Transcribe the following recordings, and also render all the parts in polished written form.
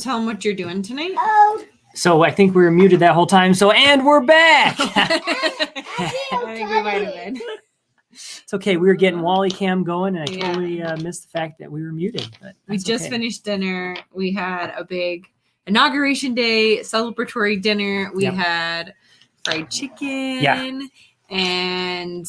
Tell them what you're doing tonight. Oh. So I think we were muted that whole time. So, and we're back. I think we might have been. It's okay. We were getting Wally cam going, and I totally missed the fact that we were muted. But We just finished dinner. We had a big inauguration day celebratory dinner. We had fried chicken and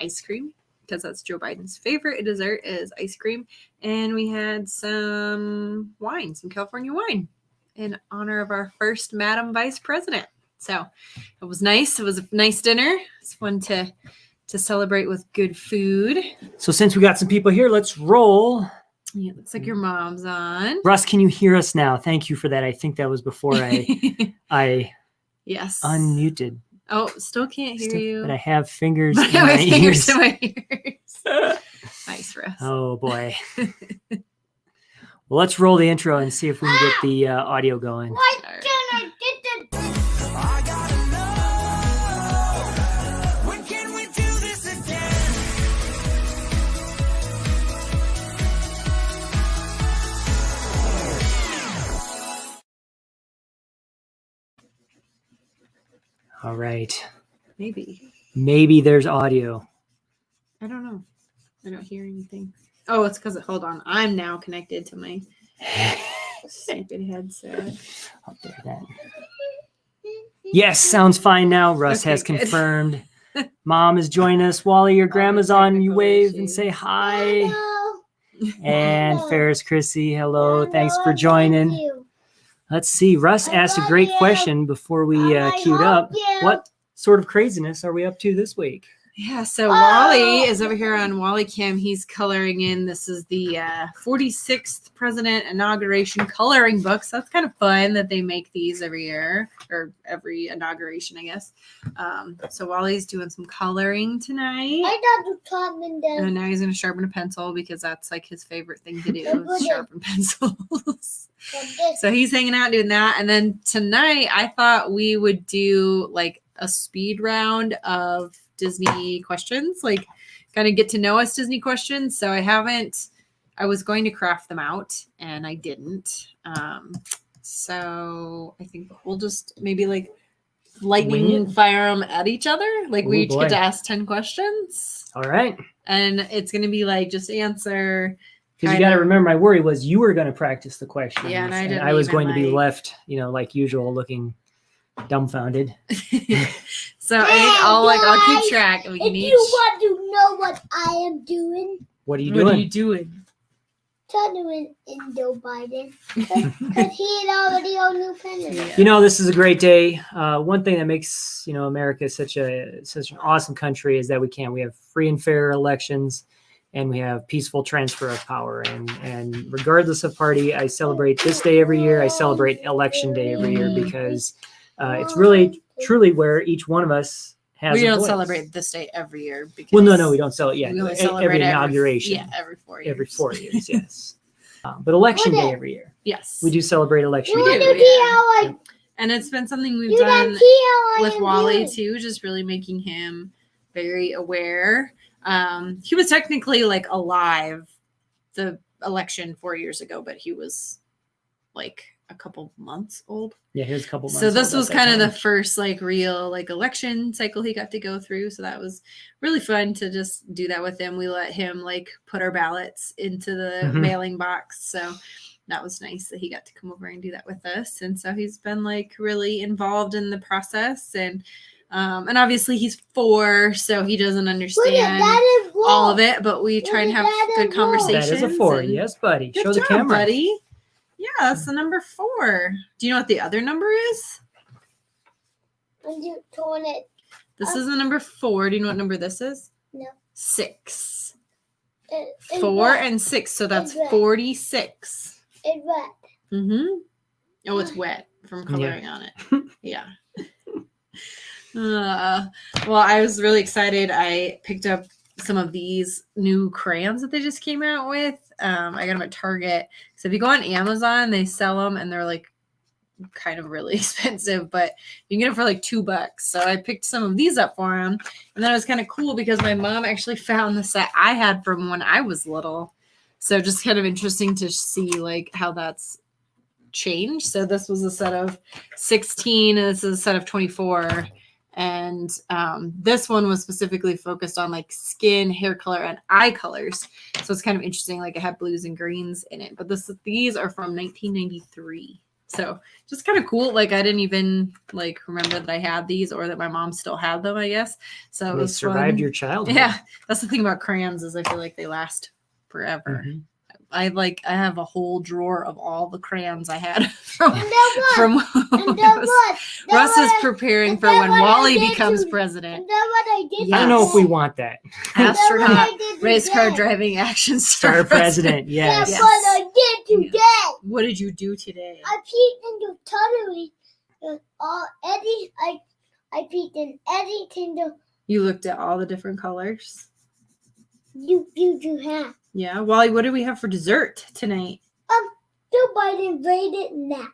ice cream, because that's Joe Biden's favorite dessert is ice cream. And we had some wine, some California wine, in honor of our first Madam Vice President. So it was nice. It was a nice dinner. It's fun to celebrate with good food. So since we got some people here, let's roll. Yeah, it looks like your mom's on. Russ, can you hear us now? Thank you for that. I think that was before I yes unmuted. Oh, still can't hear you. But I have fingers in my ears. Nice, Russ. Oh boy. Well, let's roll the intro and see if we can get the audio going. Why can't I get the... I gotta know. When can we do this again? All right. Maybe there's audio. I don't know. I don't hear anything. Oh, it's because, hold on. I'm now connected to my stupid headset. I'll do that. Yes, sounds fine now. Russ has good. confirmed. Mom is joining us. Wally, your grandma's on. You wave and say hi. Hello. And Ferris Chrissy, hello. Thanks for joining. You. Let's see. Russ asked a great question before we queued up. What sort of craziness are we up to this week? Yeah, so Wally is over here on Wally Cam. He's coloring in. This is the 46th President Inauguration coloring book. So that's kind of fun that they make these every year, or every inauguration, I guess. So Wally's doing some coloring tonight. I got to sharpen them. And now he's going to sharpen a pencil because that's like his favorite thing to do, is sharpen pencils. So he's hanging out doing that. And then tonight I thought we would do like a speed round of Disney questions, like kind of get to know us Disney questions. So I was going to craft them out and I didn't. So I think we'll just maybe like lightning fire them at each other. Like we each get to ask 10 questions. All right. And it's going to be like, just answer. Because you got to remember, my worry was you were going to practice the questions. Yeah, and I was going to be left, like usual, looking dumbfounded. So I'll keep track. And we can you want to know what I am doing, What are you doing? Trying in Joe Biden, because he had already on new president. This is a great day. One thing that makes America such an awesome country is that we have free and fair elections, and we have peaceful transfer of power. And regardless of party, I celebrate this day every year. I celebrate Election Day every year because it's really, truly where each one of us has We a don't voice. Celebrate this day every year. Because no, we don't celebrate. Yeah, we only every celebrate inauguration. every 4 years. Every 4 years, yes. But Election Day every year. Yes. We do celebrate Election We Day. do. And it's been something we've done with Wally too, just really making him very aware. He was technically like alive the election 4 years ago, but he was like a couple months old. Yeah, he was a couple months So this old was kind of the first like real like election cycle he got to go through. So that was really fun to just do that with him. We let him like put our ballots into the mailing box. So that was nice that he got to come over and do that with us. And so he's been like really involved in the process, and obviously he's 4, so he doesn't understand all of it, but we try and have good conversations. That is a 4. Yes, buddy. Show the camera. Buddy. Yeah, that's the number 4. Do you know what the other number is? This is the number 4. Do you know what number this is? No. 6. 4 and 6, so that's 46. It's wet. Oh, it's wet from coloring on it. Yeah. Well, I was really excited. I picked up some of these new crayons that they just came out with. I got them at Target. So if you go on Amazon, they sell them and they're like kind of really expensive, but you can get them for like $2. So I picked some of these up for him. And then it was kind of cool because my mom actually found the set I had from when I was little. So just kind of interesting to see like how that's change. So this was a set of 16 and this is a set of 24. And this one was specifically focused on like skin, hair color, and eye colors. So it's kind of interesting. Like it had blues and greens in it. But these are from 1993. So just kind of cool. Like I didn't even like remember that I had these or that my mom still had them, I guess. So it They was survived fun. your childhood. Yeah. That's the thing about crayons is I feel like they last forever. Mhm. I have a whole drawer of all the crayons I had from And then what? from And then what? Then Russ what is I- preparing and for then when what I Wally did becomes to- president. And then what I did. I don't know if we today. want that. And then what Astronaut, I did race car today. driving action Star president, yes. That's Yes. what I did today. What did you do today? I peeked into totally Eddie. I peeked in everything that You looked at all the different colors. you have. Yeah, Wally, what do we have for dessert tonight? Joe Biden rated now.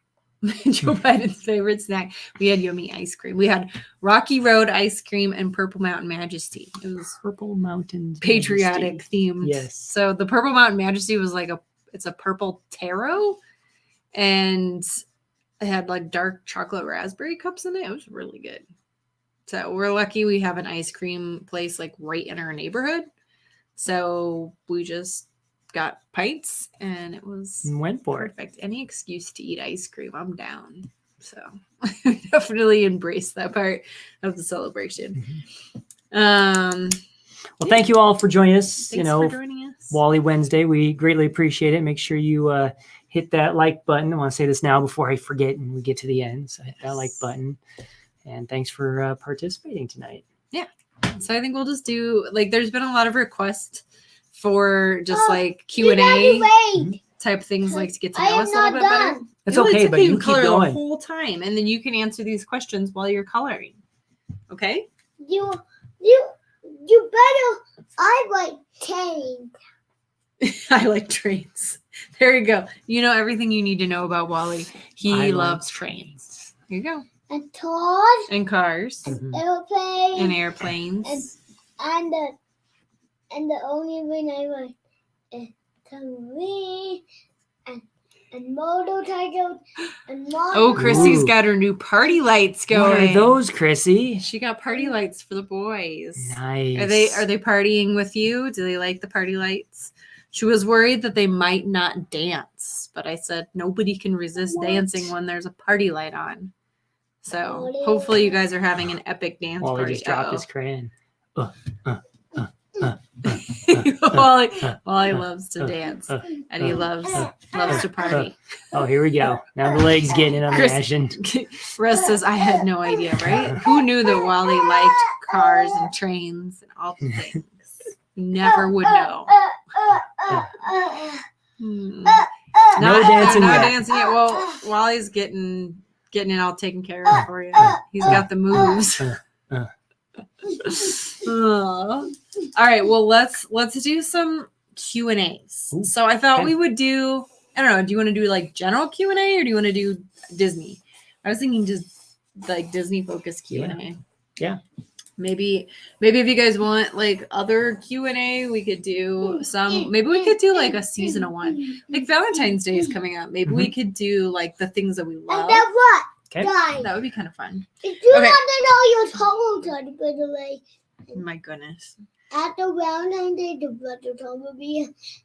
Joe Biden's favorite snack. We had yummy ice cream. We had Rocky Road ice cream and Purple Mountain Majesty. It was Purple Mountain patriotic Majesty. themed. Yes. So the Purple Mountain Majesty was like it's a purple taro, and it had like dark chocolate raspberry cups in it. It was really good. So we're lucky we have an ice cream place like right in our neighborhood. So we just got pints and it was And went for it. perfect. Any excuse to eat ice cream, I'm down. So I definitely embrace that part of the celebration. Well, thank you all for joining us. Thanks for joining us. Wally Wednesday. We greatly appreciate it. Make sure you hit that like button. I want to say this now before I forget and we get to the end. So hit that like button. And thanks for participating tonight. So I think we'll just do like there's been a lot of requests for just like You Q&A gotta wait. type things, like to get to I know am us a little not bit better. done. It's No, okay, but you keep color the going. whole time, and then you can answer these questions while you're coloring. Okay? You better. I like change. I like trains. There you go. You know everything you need to know about Wally. He I like loves trains. Here you go. And toys. And cars. Mhm. Airplanes. And airplanes. And the only thing I like is submarine and motorcycles and Oh, Chrissy's Ooh. got her new party lights going. What are those, Chrissy? She got party lights for the boys. Nice. Are they partying with you? Do they like the party lights? She was worried that they might not dance, but I said nobody can resist What? dancing when there's a party light on. So What is hopefully you that? guys are having an epic dance Wally party. just dropped Uh-oh. his crayon. Wally loves to dance and he loves to party. Oh, here we go. Now the legs getting it on the Chris- action. Russ says, I had no idea, right? Who knew that Wally liked cars and trains and all the things? Never would know. Hmm. No dancing No yet. dancing yet. Well, Wally's getting it all taken care of for you. He's got the moves. Aw. All right. Well, let's do some Q&As. Ooh, So I thought okay. we would do. I don't know. Do you want to do like general Q&A or do you want to do Disney? I was thinking just like Disney focused Q&A. Yeah. Maybe if you guys want like other Q&A, we could do some. Maybe we could do like a seasonal one. Like Valentine's Day is coming up. Maybe we could do like the things that we And love. then what? Okay. Guys, That would be kind of fun. if you Okay. want to know your total by the way, My goodness. at the Valentine's Day, the brother told me,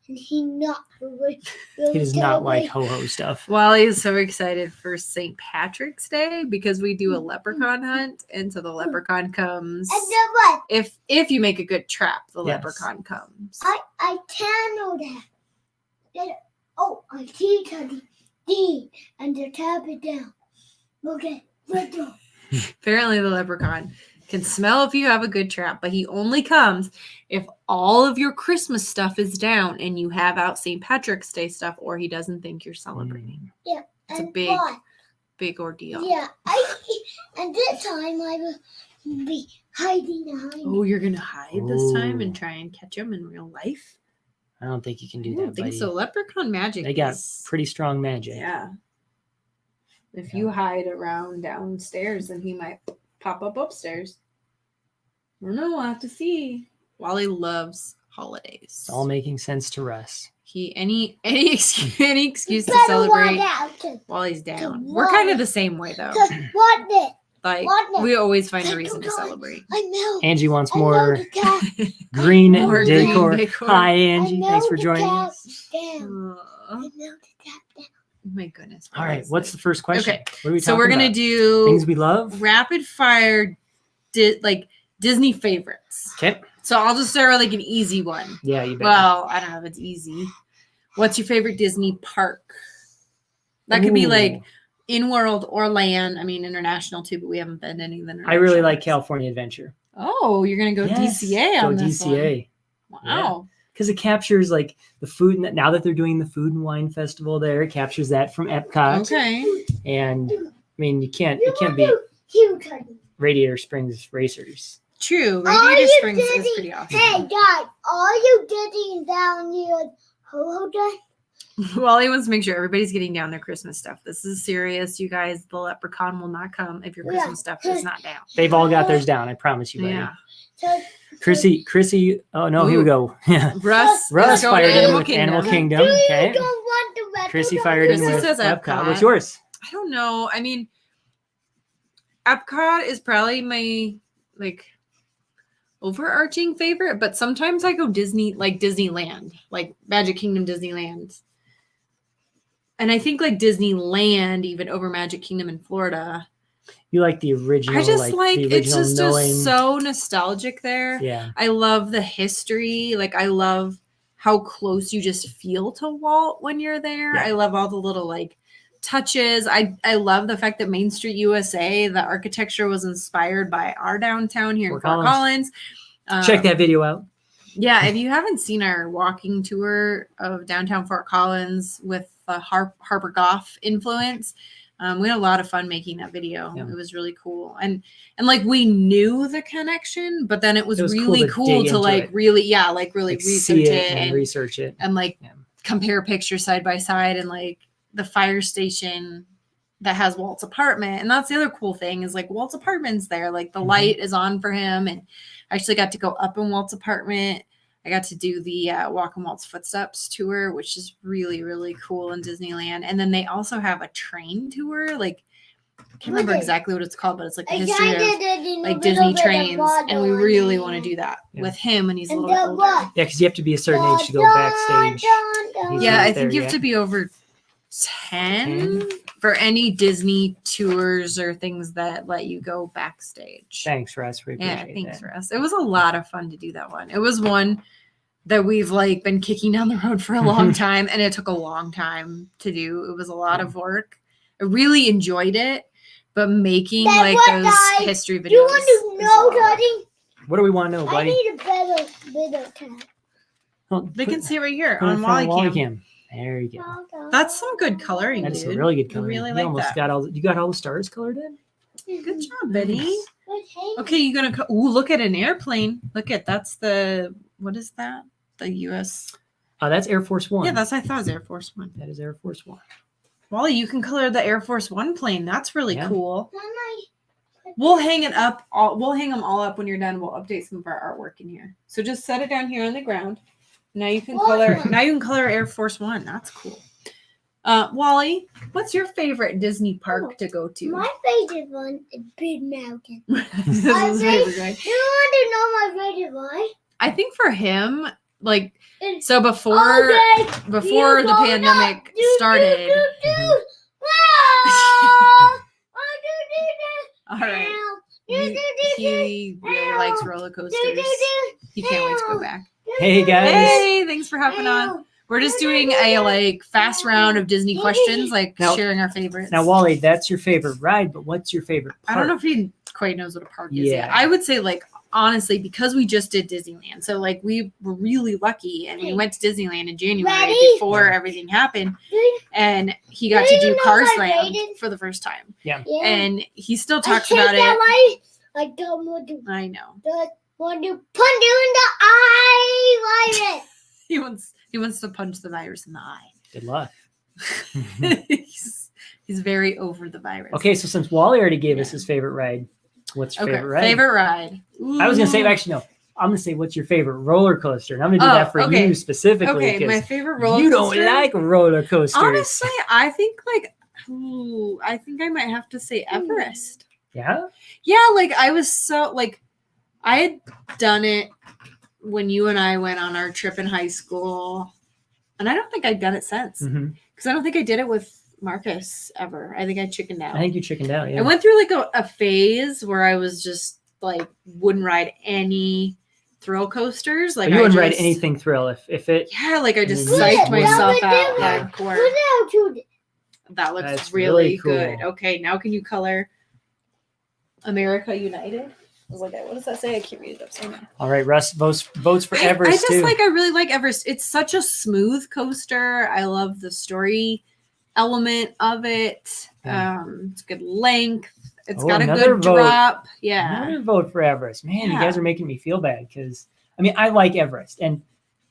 and he not really He does not told like me. ho-ho stuff. Wally is so excited for St. Patrick's Day because we do a leprechaun hunt, and so the leprechaun comes. And then what? If you make a good trap, the Yes. leprechaun comes. I can know that. I teach her the D and to tap it down. Okay, let's go. Apparently, the leprechaun can smell if you have a good trap, but he only comes if all of your Christmas stuff is down and you have out St. Patrick's Day stuff, or he doesn't think you're celebrating. It's a And big, what? big ordeal. Yeah, and this time I will be hiding behind. Oh, you're gonna hide this time and Oh. try and catch him in real life? I don't think you can I do don't that, think buddy. so. Leprechaun magic. They got is- pretty strong magic. Yeah. If you hide around downstairs, then he might pop up upstairs. I don't know. We'll have to see. Wally loves holidays. It's all making sense to Russ. Any excuse to Better celebrate walk out to- while he's down. to We're kind of Wally. the same way though. Cause what it? Like What? we always find a Take reason to your time. celebrate. I know. Angie wants I know more the cat. green More green decor. decor. Hi, I Angie. know Thanks for the joining cat us. down. I Oh know the cat down. my goodness. All right. What's the first question? Okay, What are we so talking we're gonna about? do Things we love. rapid fire like Disney favorites. Okay. So I'll just start with like an easy one. Yeah, you bet. Well, I don't know if it's easy. What's your favorite Disney park? That could be Ooh. like in world or land. I mean, international too, but we haven't been to any of the I really international like ones. California Adventure. Oh, you're gonna go Yes, DCA on go this DCA. one. Wow. Because it captures like the food. Now that they're doing the Food and Wine Festival there, it captures that from Epcot. Okay. And I mean, you can't beat Huge honey. Radiator Springs Racers. True. Are Radiator you Springs is Disney? pretty awesome. Hey, Dad, are you getting down here? Ho Dad? Wally wants to make sure everybody's getting down their Christmas stuff. This is serious, you guys. The leprechaun will not come if your Yeah. Christmas stuff is not down. They've all got theirs down. I promise you, buddy. Yeah. So, Chrissy. Oh no, here we Ooh. go. Yeah. Russ Russ is going fired in Animal with Kingdom. Animal Kingdom. do you Okay. don't want the red Chrissy one? fired in Chrissy with says Epcot. Epcot. What's yours? I don't know. I mean, Epcot is probably my like overarching favorite, but sometimes I go Disneyland, like Magic Kingdom Disneyland. And I think like Disneyland even over Magic Kingdom in Florida. You like the original? I just the like it's original just knowing. so nostalgic there. Yeah. I love the history. Like I love how close you just feel to Walt when you're there. Yeah. I love all the little like touches. I love the fact that Main Street USA, the architecture was inspired by our downtown here in Fort Fort Collins. Check that video out. Yeah, if you haven't seen our walking tour of downtown Fort Collins with the Harper Goff influence, we had a lot of fun making that video. Yeah. It was really cool, and like we knew the connection, but then it was It was cool really to cool dig to into like it. really Like, research see it and research it. and like Yeah. compare pictures side by side, and like the fire station that has Walt's apartment. And that's the other cool thing is like Walt's apartment's there, like the Mhm. light is on for him. And I actually got to go up in Walt's apartment. I got to do the Walk in Walt's Footsteps tour, which is really, really cool in Disneyland. And then they also have a train tour. Like, I can't remember exactly what it's called, but it's like the history of like Disney trains. And we really want to do that Yeah. with him when he's a And little the older. what? Yeah, because you have to be a certain age to go backstage. He's Yeah, not I there think you have yet. to be over 10 for any Disney tours or things that let you go backstage. Thanks, Russ. We Yeah, appreciate thanks, that. Russ. It was a lot of fun to do that one. It was one that we've like been kicking down the road for a long time, and it took a long time to do. It was a lot of work. I really enjoyed it, but making That's like what, those guys, history videos. You want to is know, a lot. Daddy? What do we want to know, I buddy? need a better cat. Oh, They can see it right here put it in on front of Wally Cam. There you go. That's some good coloring, That is dude. some really good I coloring. really You like almost that. got all. You got all the stars colored in. Good job, Betty. Nice. Okay, you're gonna. Ooh, look at an airplane. Look at that's the. What is that? The U.S. That's Air Force One. Yeah, that's I thought it was Air Force One. That is Air Force One. Wally, you can color the Air Force One plane. That's really Yeah. cool. We'll hang it up. We'll hang them all up when you're done. We'll update some of our artwork in here. So just set it down here on the ground. Now you can color. Now you can color Air Force One. That's cool. Wally, what's your favorite Disney park to go to? My favorite one is Big Mountain. This is his favorite, right? You want to know my favorite one? I think for him, like, It's so before okay. before You the go pandemic up. Do, started. do, do, Mhm. do. Ah! Oh, do, All right. do, do, do, do, He really likes roller do, coasters. do, do, He can't wait to go back. do. Hey guys. Hey, thanks for hopping on. We're just doing a like fast round of Disney questions, like Now- sharing our favorites. Now, Wally, that's your favorite ride, but what's your favorite I park? don't know if he quite knows what a park is Yeah. yet. I would say like honestly, because we just did Disneyland, so like we were really lucky, and we went to Disneyland in January Ready? before everything happened, Do- and he got Do to you do know Cars my Land rating? for the first time, Yeah. and he still I talks hate about that it. light. I don't want to. I know Don't want to punch you in the eye, virus. he wants to punch the virus in the eye. Good luck. he's very over the virus. Okay, so since Wally already gave us Yeah. his favorite ride, what's your Okay. favorite ride? Favorite ride. I was gonna say Ooh. actually no. I'm gonna say, what's your favorite roller coaster? And I'm gonna do that for you specifically. Okay, my favorite roller you coaster. don't like roller coasters. Honestly, I think I think I might have to say Everest. Yeah. Yeah, like I was so like I had done it when you and I went on our trip in high school, and I don't think I'd done it since because I don't think I did it with Marcus ever. I think I chickened out. I think you chickened out. Yeah. I went through like a phase where I was just like wouldn't ride any thrill coasters. Like you wouldn't ride anything thrill if it. Yeah, like I just Yeah. psyched myself Yeah. out Yeah. hardcore. That looks That's really really cool. good. Okay, now can you color America United? I was like, what does that say? I can't read it upside down. All right, Russ votes for Everest I too. I really like Everest. It's such a smooth coaster. I love the story element of it. Yeah. It's good length. It's Oh, got a another good vote. drop. Yeah. Another vote for Everest. Man, you Yeah. guys are making me feel bad because I mean I like Everest and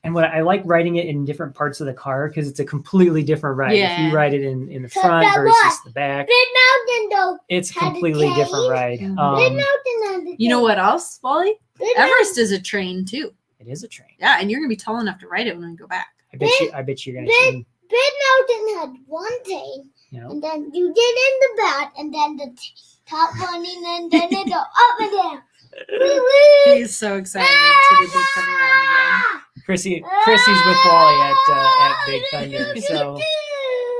what I like riding it in different parts of the car because it's a completely different ride. If Yeah. you ride it in the So front that versus what? the back, Big Mountain though. it's a Had a completely different cave. ride. Mhm. Big Mountain had a You know cave. what else, Wally? Big Everest is a train too. It is a train. Yeah, and you're gonna be tall enough to ride it when we go back. I bet you're gonna Big- see, Big Mountain had one thing, you know. and then you get in the back, and then the top one, and then it go up and down. Woo, woo. He's so excited to do Big Thunder Mountain again. Chrissy's with Wally at Big Thunder. So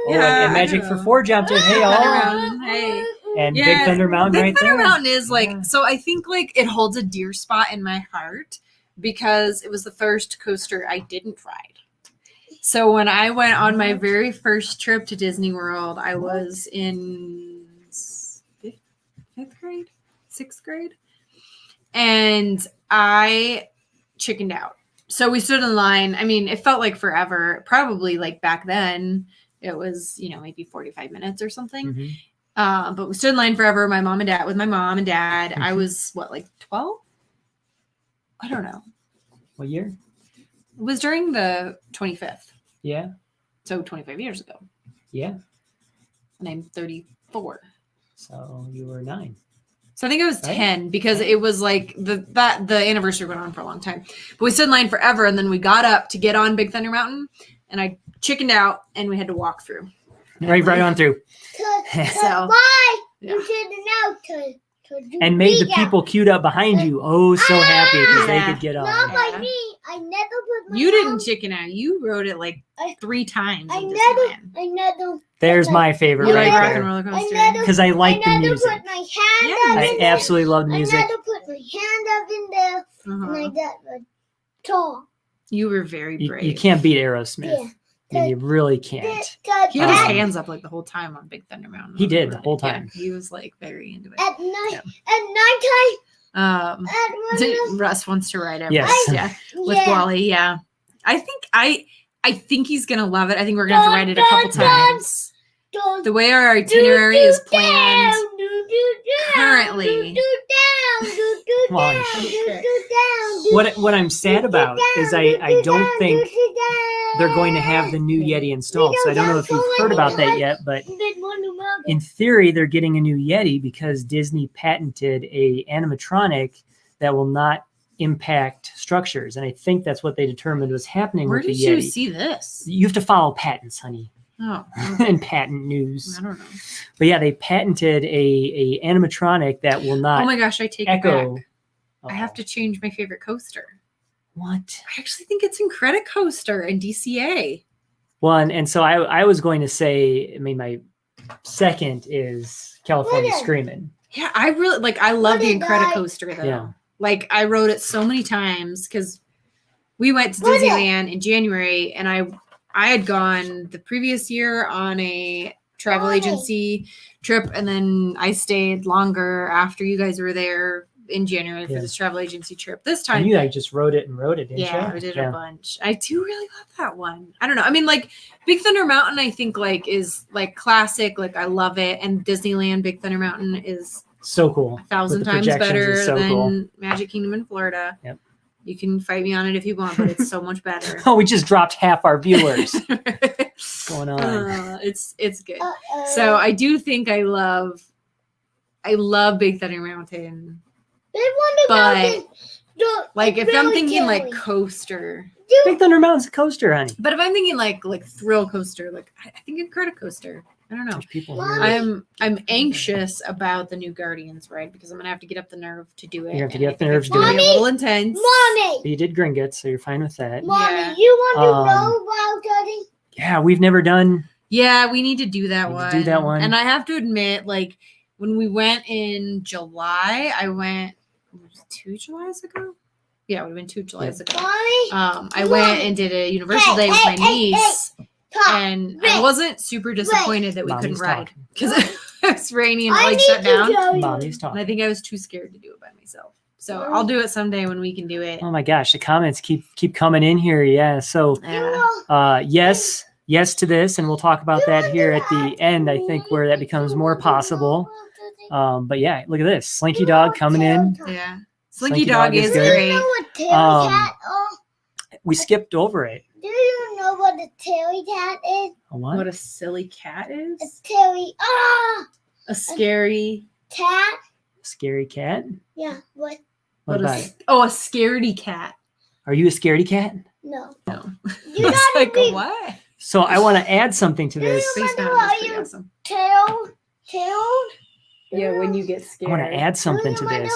Yeah, and I Magic know. for 4 jumped in. Hey Thunder all. Mountain, hey. And Yeah, Big Thunder Mountain Big right Thunder there. Mountain is like Yeah. so. I think like it holds a dear spot in my heart because it was the first coaster I didn't ride. So when I went on my very first trip to Disney World, I was in fifth grade, sixth grade, and I chickened out. So we stood in line. I mean, it felt like forever. Probably like back then, it was maybe 45 minutes or something. Mhm. But we stood in line forever. My mom and dad. I Mhm. was like 12? I don't know. What year? It was during the 25th. Yeah. So 25 years ago. Yeah. And I'm 34. So you were 9. So I think it was Right. 10 because it was like the anniversary went on for a long time. But we stood in line forever, and then we got up to get on Big Thunder Mountain, and I chickened out, and we had to walk through. Right on through. So Why? yeah. You should know to do And made the big people queued up behind you so happy because they Yeah. could get out. on. Not Yeah. like me. I never put my you didn't hand- chicken out. You rode it like I- 3 times I in never- Disneyland. I never. There's my favorite You right like Rock and there. Roller I Coaster? never- Because I like the I never music. put my hand Yeah, up I in there. absolutely love the I music. never put my hand up in there, and I Uh-huh. got the tall. You were very brave. You can't beat Aerosmith. Yeah. I mean, you really can't. He had his Um, hands up like the whole time on Big Thunder Mountain. He did the whole time. Yeah, he was like very into it. At night, Yeah. at nighttime, Um, at one Russ wants to ride Everest. Yes. Yeah, with Wally. Yeah, I think he's gonna love it. I think we're gonna have to ride it a couple Dun, dun, times. The way our itinerary is planned currently. Wally. What I'm sad about is I don't think they're going to have the new Yeti installed. So I don't know if you've heard about that yet, but in theory, they're getting a new Yeti because Disney patented a animatronic that will not impact structures. And I think that's what they determined was happening Where with the did you Yeti. see this? You have to follow patents, honey, Oh, and patent news. I don't know. But yeah, they patented a animatronic that will not Oh my gosh, I take it echo. back. I have to change my favorite coaster. What? I actually think it's Incredicoaster and DCA. Well, and so I was going to say, I mean, my second is California What is- Screaming. Yeah, I really like. I love the What did I- Incredicoaster though. Yeah. Like I rode it so many times because we went to What did- Disneyland in January, and I had gone the previous year on a travel Why? agency trip, and then I stayed longer after you guys were there in January for Yeah. this travel agency trip. This And time, you like just wrote it, didn't yeah, you? I did a bunch. I do really love that one. I don't know. I mean, like Big Thunder Mountain, I think like is like classic. Like I love it, and Disneyland Big Thunder Mountain is So cool. 1,000 With the times projections better is so than cool. Magic Kingdom in Florida. Yep. You can fight me on it if you want, but it's so much better. Oh, we just dropped half our viewers. What's going on? It's good. So I do think I love Big Thunder Mountain. Big Wonder But- Mountain. Like if it's I'm really thinking like chilly. coaster, Big Thunder Mountain's a coaster, honey. but if I'm thinking like thrill coaster, like I think Incredicoaster. I don't know. There's people Mommy. here. I'm anxious about the new Guardians ride because I'm gonna have to get up the nerve to do it. You have to and get I up the think nerve it's to do gonna it. be a little intense. Mommy, But you did Gringotts, so you're fine with that. Mommy, Yeah. you want to Um, know about Daddy? Yeah, we've never done. Yeah, we need to do that Need to one. do that one. And I have to admit, like when we went in July, I went 2 Julys ago. Yeah, it would have been 2 Julys ago. Mommy, I went and did a Universal Day with my niece, talk. and I wasn't super disappointed that we Mommy's couldn't ride talking. because it was rainy and it I like need shut to down. tell you. Mommy's And talking. I think I was too scared to do it by myself. So I'll do it someday when we can do it. Oh my gosh, the comments keep coming in here. Yeah. So Yeah. yes to this, and we'll talk about that here at the end, I think, where that becomes more possible. But yeah, look at this. Slinky Dog coming in. Yeah. Slinky Slinky Dog Dog is is good. Do you great. know what Terry Um, cat? We skipped over it. Do you know what a Terry cat is? A what? What a silly cat A is. Terry A scary. cat. Scary cat? Yeah. What? What a about it? a scaredy cat. Are you a scaredy cat? No. No. You It's gotta like be what? So I want to add something to this. You Space wonder Mountain is why pretty you- awesome. tailed. Yeah, when you get I scared. want to add something to this.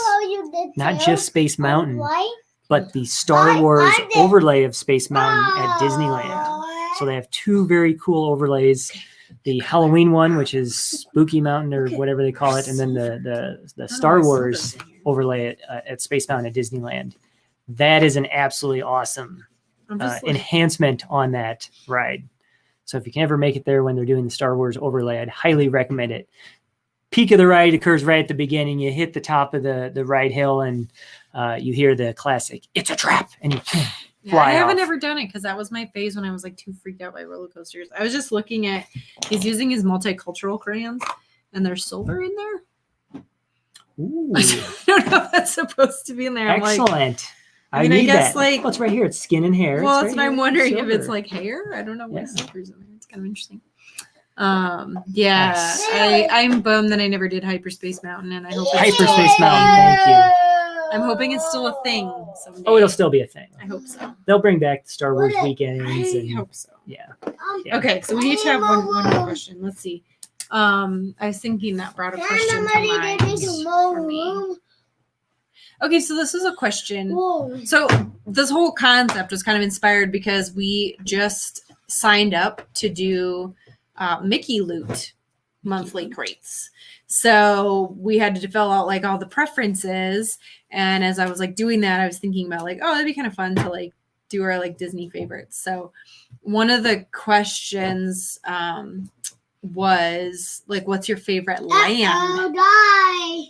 Not Tailed? just Space Mountain, Right? but the Star I Wars did. overlay of Space Mountain at Disneyland. Oh. So they have two very cool overlays. The Halloween one, which is Spooky Mountain or Okay. whatever they call it, and then the Star Wars overlay at Space Mountain at Disneyland. That is an absolutely awesome enhancement on that ride. So if you can ever make it there when they're doing the Star Wars overlay, I'd highly recommend it. Peak of the ride occurs right at the beginning. You hit the top of the ride hill and you hear the classic, "It's a trap," and you fly I haven't off. ever done it because that was my phase when I was like too freaked out by roller coasters. I was just looking at, he's using his multicultural crayons and there's silver in there. Ooh, I don't know if that's supposed to be in there. I'm like, excellent. I mean, I need guess, that. like- Oh, it's right here. It's skin and hair. well, It's that's right what I'm here. wondering if it's Silver. like hair. I don't know what Yeah. silver's in there. It's kind of interesting. Yeah, Nice. I'm bummed that I never did Hyperspace Mountain, and I hope it's Hyperspace still a Mountain, thing. thank you. I'm hoping it's still a thing someday. Oh, it'll still be a thing. I hope so. They'll bring back the Star Wars Would it? weekends. I And, hope so. yeah. Yeah. Okay, so we each have one more question. Let's see. I was thinking that brought a question to mind for me. Okay, so this is a question. So this whole concept was kind of inspired because we just signed up to do Mickey Loot monthly crates. So we had to fill out like all the preferences. And as I was like doing that, I was thinking about like, oh, that'd be kind of fun to like do our like Disney favorites. So one of the questions was like, what's your favorite land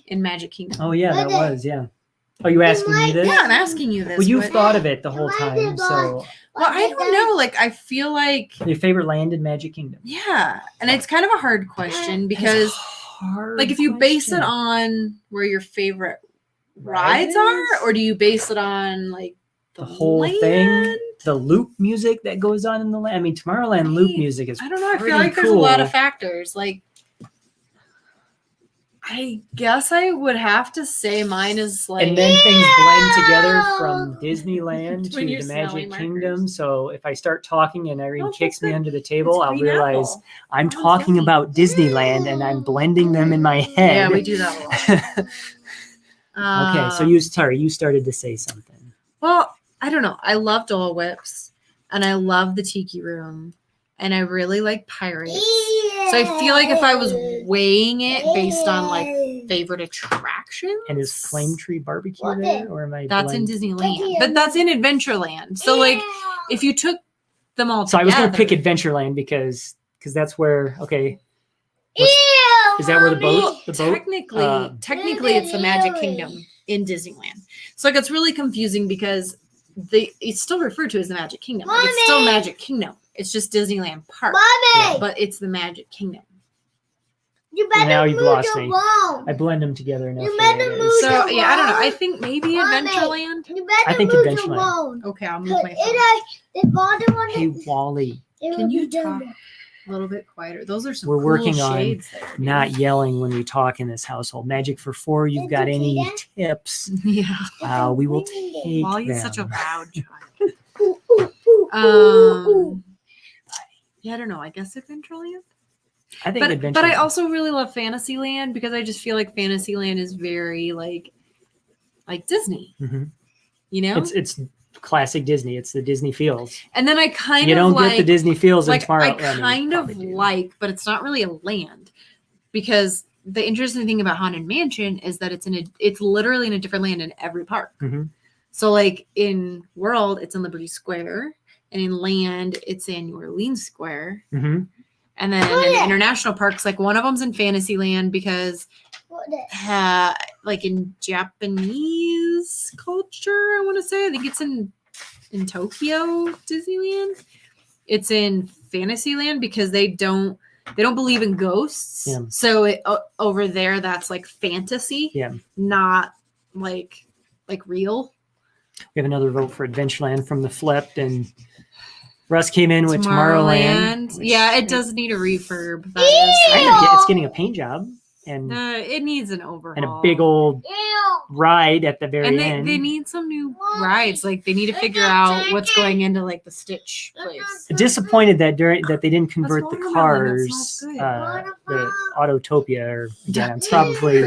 in Magic Kingdom? Oh, yeah, that was, yeah. Oh, you asking me this? Yeah, I'm asking you this. Well, you've but- thought of it the whole time. So, Well, I don't know. Like, I feel like, your favorite land in Magic Kingdom? yeah. And it's kind of a hard question That is a because, hard like, if you base it question. on where your favorite rides are, or do you base it on, like, the whole land? thing, the loop music that goes on in the land. I mean, Tomorrowland loop Right. music is I don't know. I feel pretty like there's a lot cool. of factors. Like, I guess I would have to say mine is like, And then things blend together from Disneyland to When the you're smelling Magic Kingdom. markers. So if I start talking and Irene Oh, kicks that's me the- under the it's table, I'll green realize apple. I'm Oh, talking yummy. about Disneyland and I'm blending them in my head. Yeah, we do that a lot. Okay, so you started to say something. Well, I don't know. I love Dole Whips and I love the Tiki Room and I really like Pirates. So I feel like if I was weighing it based on like favorite attractions, And is Flame Tree Barbecue What there, the- or am I? that's in blend- Disneyland, but that's in Adventureland. So like, if you took them all So I together, was going to pick Adventureland because that's where. Okay, is that where the boat? The boat. Technically, it's the Magic Kingdom in Disneyland. So like, it's really confusing because it's still referred to as the Magic Kingdom. Like, it's still Mommy! Magic Kingdom. It's just Disneyland Park, Mommy, but it's the Magic Kingdom. you Now better you've move lost your me. phone. I blend them together enough. You for that better is- move So your yeah, I don't know. I phone. think maybe Mommy! Adventureland. You better I think move Adventureland. your phone. Okay, I'll move my phone. The bottom one Hey Wally, it Can will you be done talk? A little bit quieter. Those are some We're cool working on shades there, dude. not yelling when we talk in this household. Magic for 4, you've got any tips? Yeah. We will take Wally's such a them. loud child. Ooh, ooh, ooh, ooh. Yeah, I don't know. I guess Adventureland. I think But I also really love Fantasyland because I just feel like Fantasyland is very like Disney. Mhm. You know? It's classic Disney. It's the Disney feels. And then I kind You of don't like get the Disney feels in I Tomorrowland. kind of like, but it's not really a land because the interesting thing about Haunted Mansion is that it's literally in a different land in every park. Mhm. So like in World, it's in Liberty Square, and in Land, it's in New Orleans Square. Mhm. And then in the international parks, like one of them's in Fantasyland because like in Japanese culture, I want to say, I think it's in Tokyo Disneyland. It's in Fantasyland because they don't believe in ghosts. Yeah. So over there, that's like fantasy, not like real. We have another vote for Adventureland from the Flipped, and Russ came in with Tomorrowland. Yeah, it does need a refurb. It's getting a paint job, and it needs an overhaul and a big old ride at the very and end. they need some new rides. Like they need to figure out what's going into like the Stitch place. Disappointed that they didn't convert the watermelon. cars, That the Autotopia. Or again, I'm probably.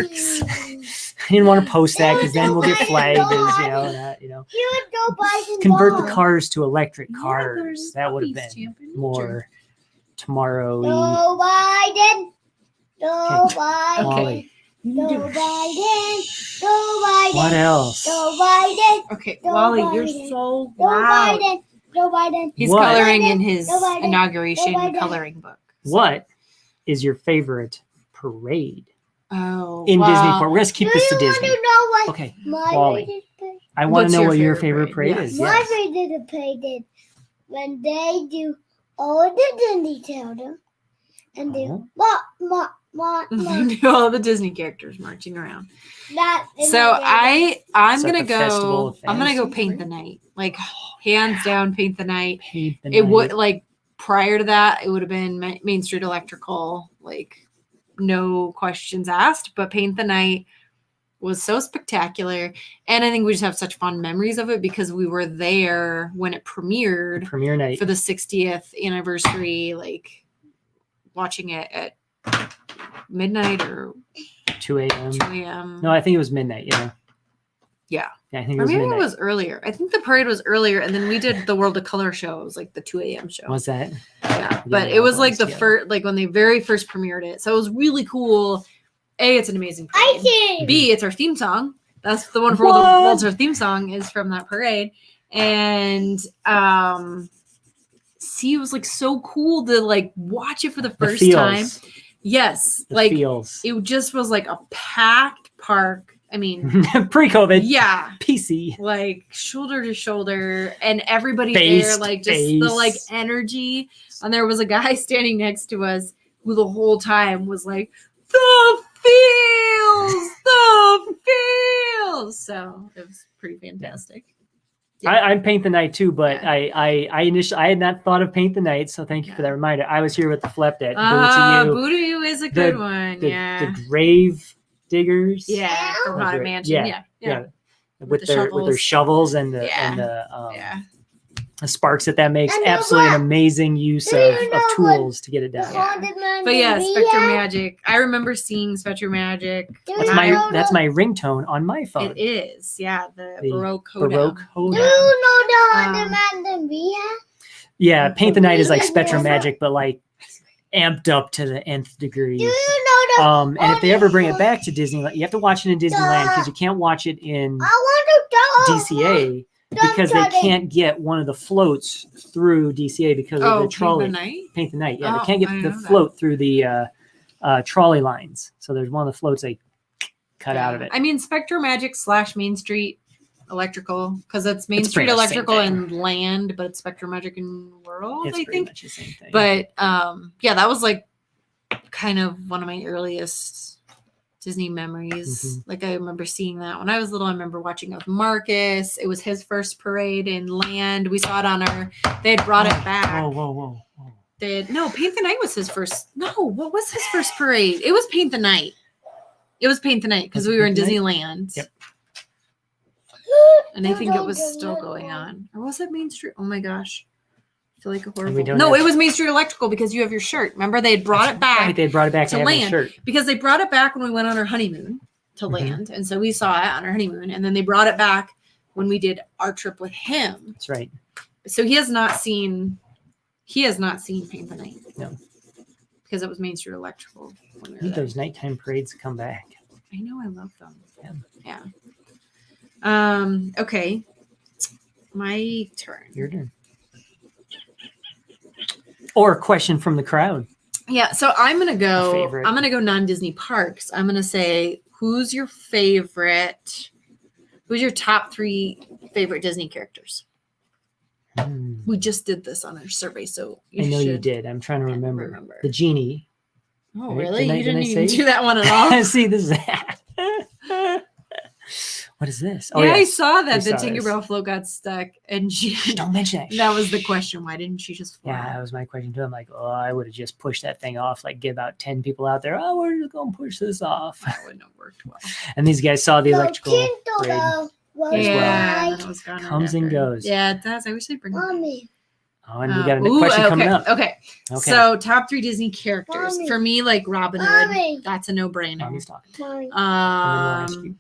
I didn't want to post that because then we'll get flagged as convert the cars to electric cars. That would have been more tomorrow-y. Joe Biden. Joe Biden. Wally. Joe Biden. Joe Biden. What else? Joe Biden. Okay, Joe Wally, Biden. you're so Joe loud. Biden. Joe Biden. He's What? coloring in his Joe Biden. inauguration Joe Biden. coloring book. What is your favorite parade Oh, in wow. Disney Park? We're gonna keep this to Disney. You know what? Okay, My Wally. favorite parade. I want What's to know your what your favorite favorite parade? parade is. My Yes. favorite parade is when they do all the Disney Children and they They do all the Disney characters marching around. that. So I'm Is that gonna the Festival go. of I'm gonna go Fantasy, paint right? the night. Like hands down, paint the night. Paint the It night. would like prior to that, it would have been Main Street Electrical. Like no questions asked. But paint the night was so spectacular, and I think we just have such fond memories of it because we were there when it premiered Premiere night. for the 60th anniversary. Like watching it at midnight or 2 a.m. 2 a.m. No, I think it was midnight. Yeah. Yeah, I think it Or was maybe midnight. it was earlier. I think the parade was earlier, and then we did the World of Color show. It was like the 2 a.m. show. Was that? Yeah, but it was like the first, like when they very first premiered it. So it was really cool. A, it's an amazing I parade. see. B, it's our theme song. That's the one for What? World's our theme song is from that parade. And C, it was like so cool to like watch it for the first time. Yes, The like feels. it just was like a packed park. I mean, Pre-COVID. yeah, PC. like shoulder to shoulder, and everybody Face there, to like just the like face. energy. And there was a guy standing next to us who the whole time was like, the feels. So it was pretty fantastic. I paint the night too, but Yeah. I initially I had not thought of paint the night, so thank you for that reminder. I was here with the Flipped at Boo to You, Boo to You is a good one. Yeah. the grave diggers. Yeah. From Those Haunted are- Mansion. yeah, Yeah. with the their shovels. shovels and the Yeah. and the Yeah. the sparks that makes. And Absolutely an what? amazing use Do of you know what tools to get it The done. Haunted Man But yeah, movie Spectrum has? Magic. I remember seeing Spectrum Magic. Do That's you my know that's the- my ringtone on my phone. It is. Yeah. The The Baroque Hoedown. Baroque Do Hoedown. you know the Um, Haunted Man the movie has? Yeah, paint the night is like Yeah. Spectrum Magic, but like amped up to the nth degree. Do you know the? And if they ever bring it back to Disneyland, you have to watch it in Disneyland because you can't watch it in I want to DCA because they can't get one of the floats through DCA because of the Paint trolley. the Night? Paint the night. Yeah, Oh, they can't get I the didn't know that. float through the trolley lines. So there's one of the floats they cut out of it. I mean, Spectrum Magic / Main Street Electrical, because it's Main It's Street pretty much the same Electrical thing. and Land, but it's Spectrum Magic and World, It's I pretty think. much the same thing. But yeah, that was like kind of one of my earliest Disney memories. Like I remember seeing that when I was little. I remember watching it with Marcus. It was his first parade in Land. We saw it on they had brought it back. Whoa. did Paint the Night was his first. No, what was his first parade? It was Paint the Night. It was Paint the Night because we were in Disneyland. Yep. And I think it was still going on. Or was it Main Street? Oh my gosh. I feel like a And we horrible. don't No, have- it was Main Street Electrical because you have your shirt. Remember they had brought it back Right, they brought it back to to land. shirt. because they brought it back when we went on our honeymoon to Mhm. land. And so we saw it on our honeymoon. And then they brought it back when we did our trip with him. That's right. So he has not seen Paint the Night. No. Because it was Main Street Electrical when we I were need there. those nighttime parades to come back. I know, I love them. Yeah. Yeah. Okay. My turn. Your turn. Or a question from the crowd. Yeah, so I'm gonna go. favorite. I'm gonna go non-Disney parks. I'm gonna say, who's your favorite? Who's your top 3 favorite Disney characters? Hmm. We just did this on our survey, so I know you should- did. I'm trying to Can't remember. remember. The genie. Oh, Right? really? Didn't I- You didn't didn't I even say? do that one at all. See, this is what is this? Oh, yeah, I yes. saw that We the saw this. Tinkerbell float got stuck, and Shh, don't mention it. that was the question. Why didn't she just fly? Yeah, that was my question too. I'm like, oh, I would have just pushed that thing off. Like, get about 10 people out there. Oh, we're just gonna push this off. That wouldn't have worked well. And these guys saw the electrical parade. Kindle Yeah, right. that was gone right Comes and after. goes. Yeah, it does. I wish they'd bring it back. Mommy. Oh, and we got a Ooh, question coming okay, up. Okay. Okay. So top 3 Disney characters. Mommy. For me, like Robin Hood. Mommy. That's a no-brainer. Mommy's talking. Mommy. ask you.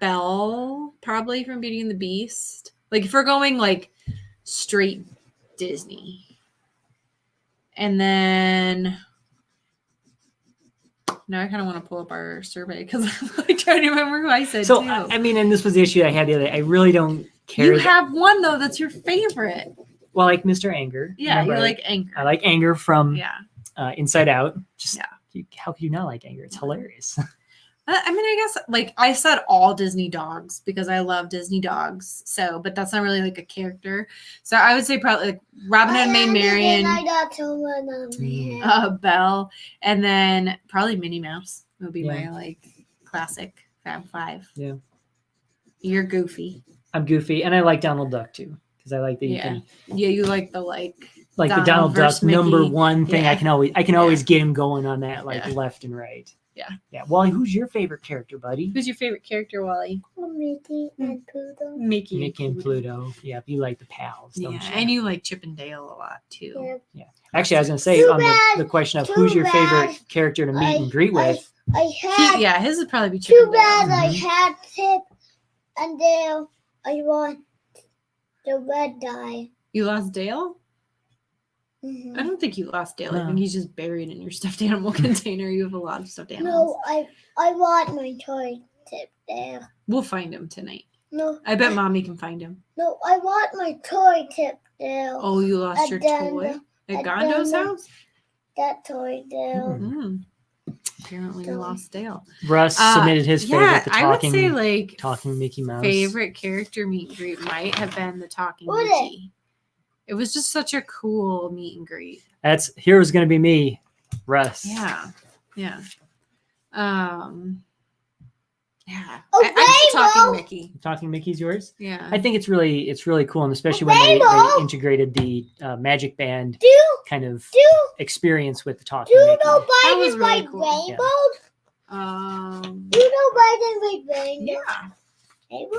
Belle, probably from Beauty and the Beast. Like if we're going like straight Disney. And then now I kind of want to pull up our survey because I'm like trying to remember who I said So, too. I mean, and this was the issue I had the other day. I really don't care. You have one though that's your favorite. Well, like Mr. Anger. Yeah, Remember, you like Anger. I like Anger from Yeah. Inside Out. Just Yeah. how could you not like Anger? It's hilarious. I mean, I guess like I said all Disney dogs because I love Disney dogs. So, but that's not really like a character. So I would say probably like Robin Hood, Maid Marian, I got someone on my head. Belle, and then probably Minnie Mouse would be Yeah. my like classic Fab 5. Yeah. You're goofy. I'm goofy, and I like Donald Duck too because I like that you Yeah. can Yeah, you like the like like Donald the Donald Duck versus Mickey. number 1 thing. Yeah. I can always get him going on that like Yeah. left and right. Yeah. Yeah. Wally, who's your favorite character, buddy? Who's your favorite character, Wally? Mickey and Poodle. Mickey. Mickey and Pluto. Yeah, you like the pals. Yeah, don't you? and you like Chip and Dale a lot too. Yeah. Actually, I was going to say Too on bad. the question of Too who's your favorite bad. character to meet and greet with. I had Yeah, his would probably be Chip too and Dale. bad I Mhm. had Tip and Dale. I want the red dye. You lost Dale? Mhm. I don't think you lost Dale. I No. think he's just buried in your stuffed animal container. You have a lot of stuffed animals. No, I want my toy Tip Dale. We'll find him tonight. No, I bet mommy can find him. no, I want my toy Tip Dale. Oh, you lost your toy Addenda. at Gondo's Addenda. house? That toy Dale. Mm. Apparently you Dale. lost Dale. Russ submitted his favorite, Yeah, the I would talking, say like talking Mickey Mouse. favorite character meet and greet might have been the talking Would it? Mickey. It was just such a cool meet and greet. That's here's going to be me, Russ. Yeah. Yeah. Yeah. A I'm just talking rainbow? Mickey. Talking Mickey's yours. Yeah. I think it's really cool, and especially when they Rainbow? integrated the Magic Band Do kind of do experience with the talking do you Mickey. know That was Biden really like cool. rainbow? Do you know Biden like rainbow? Yeah. Rainbow?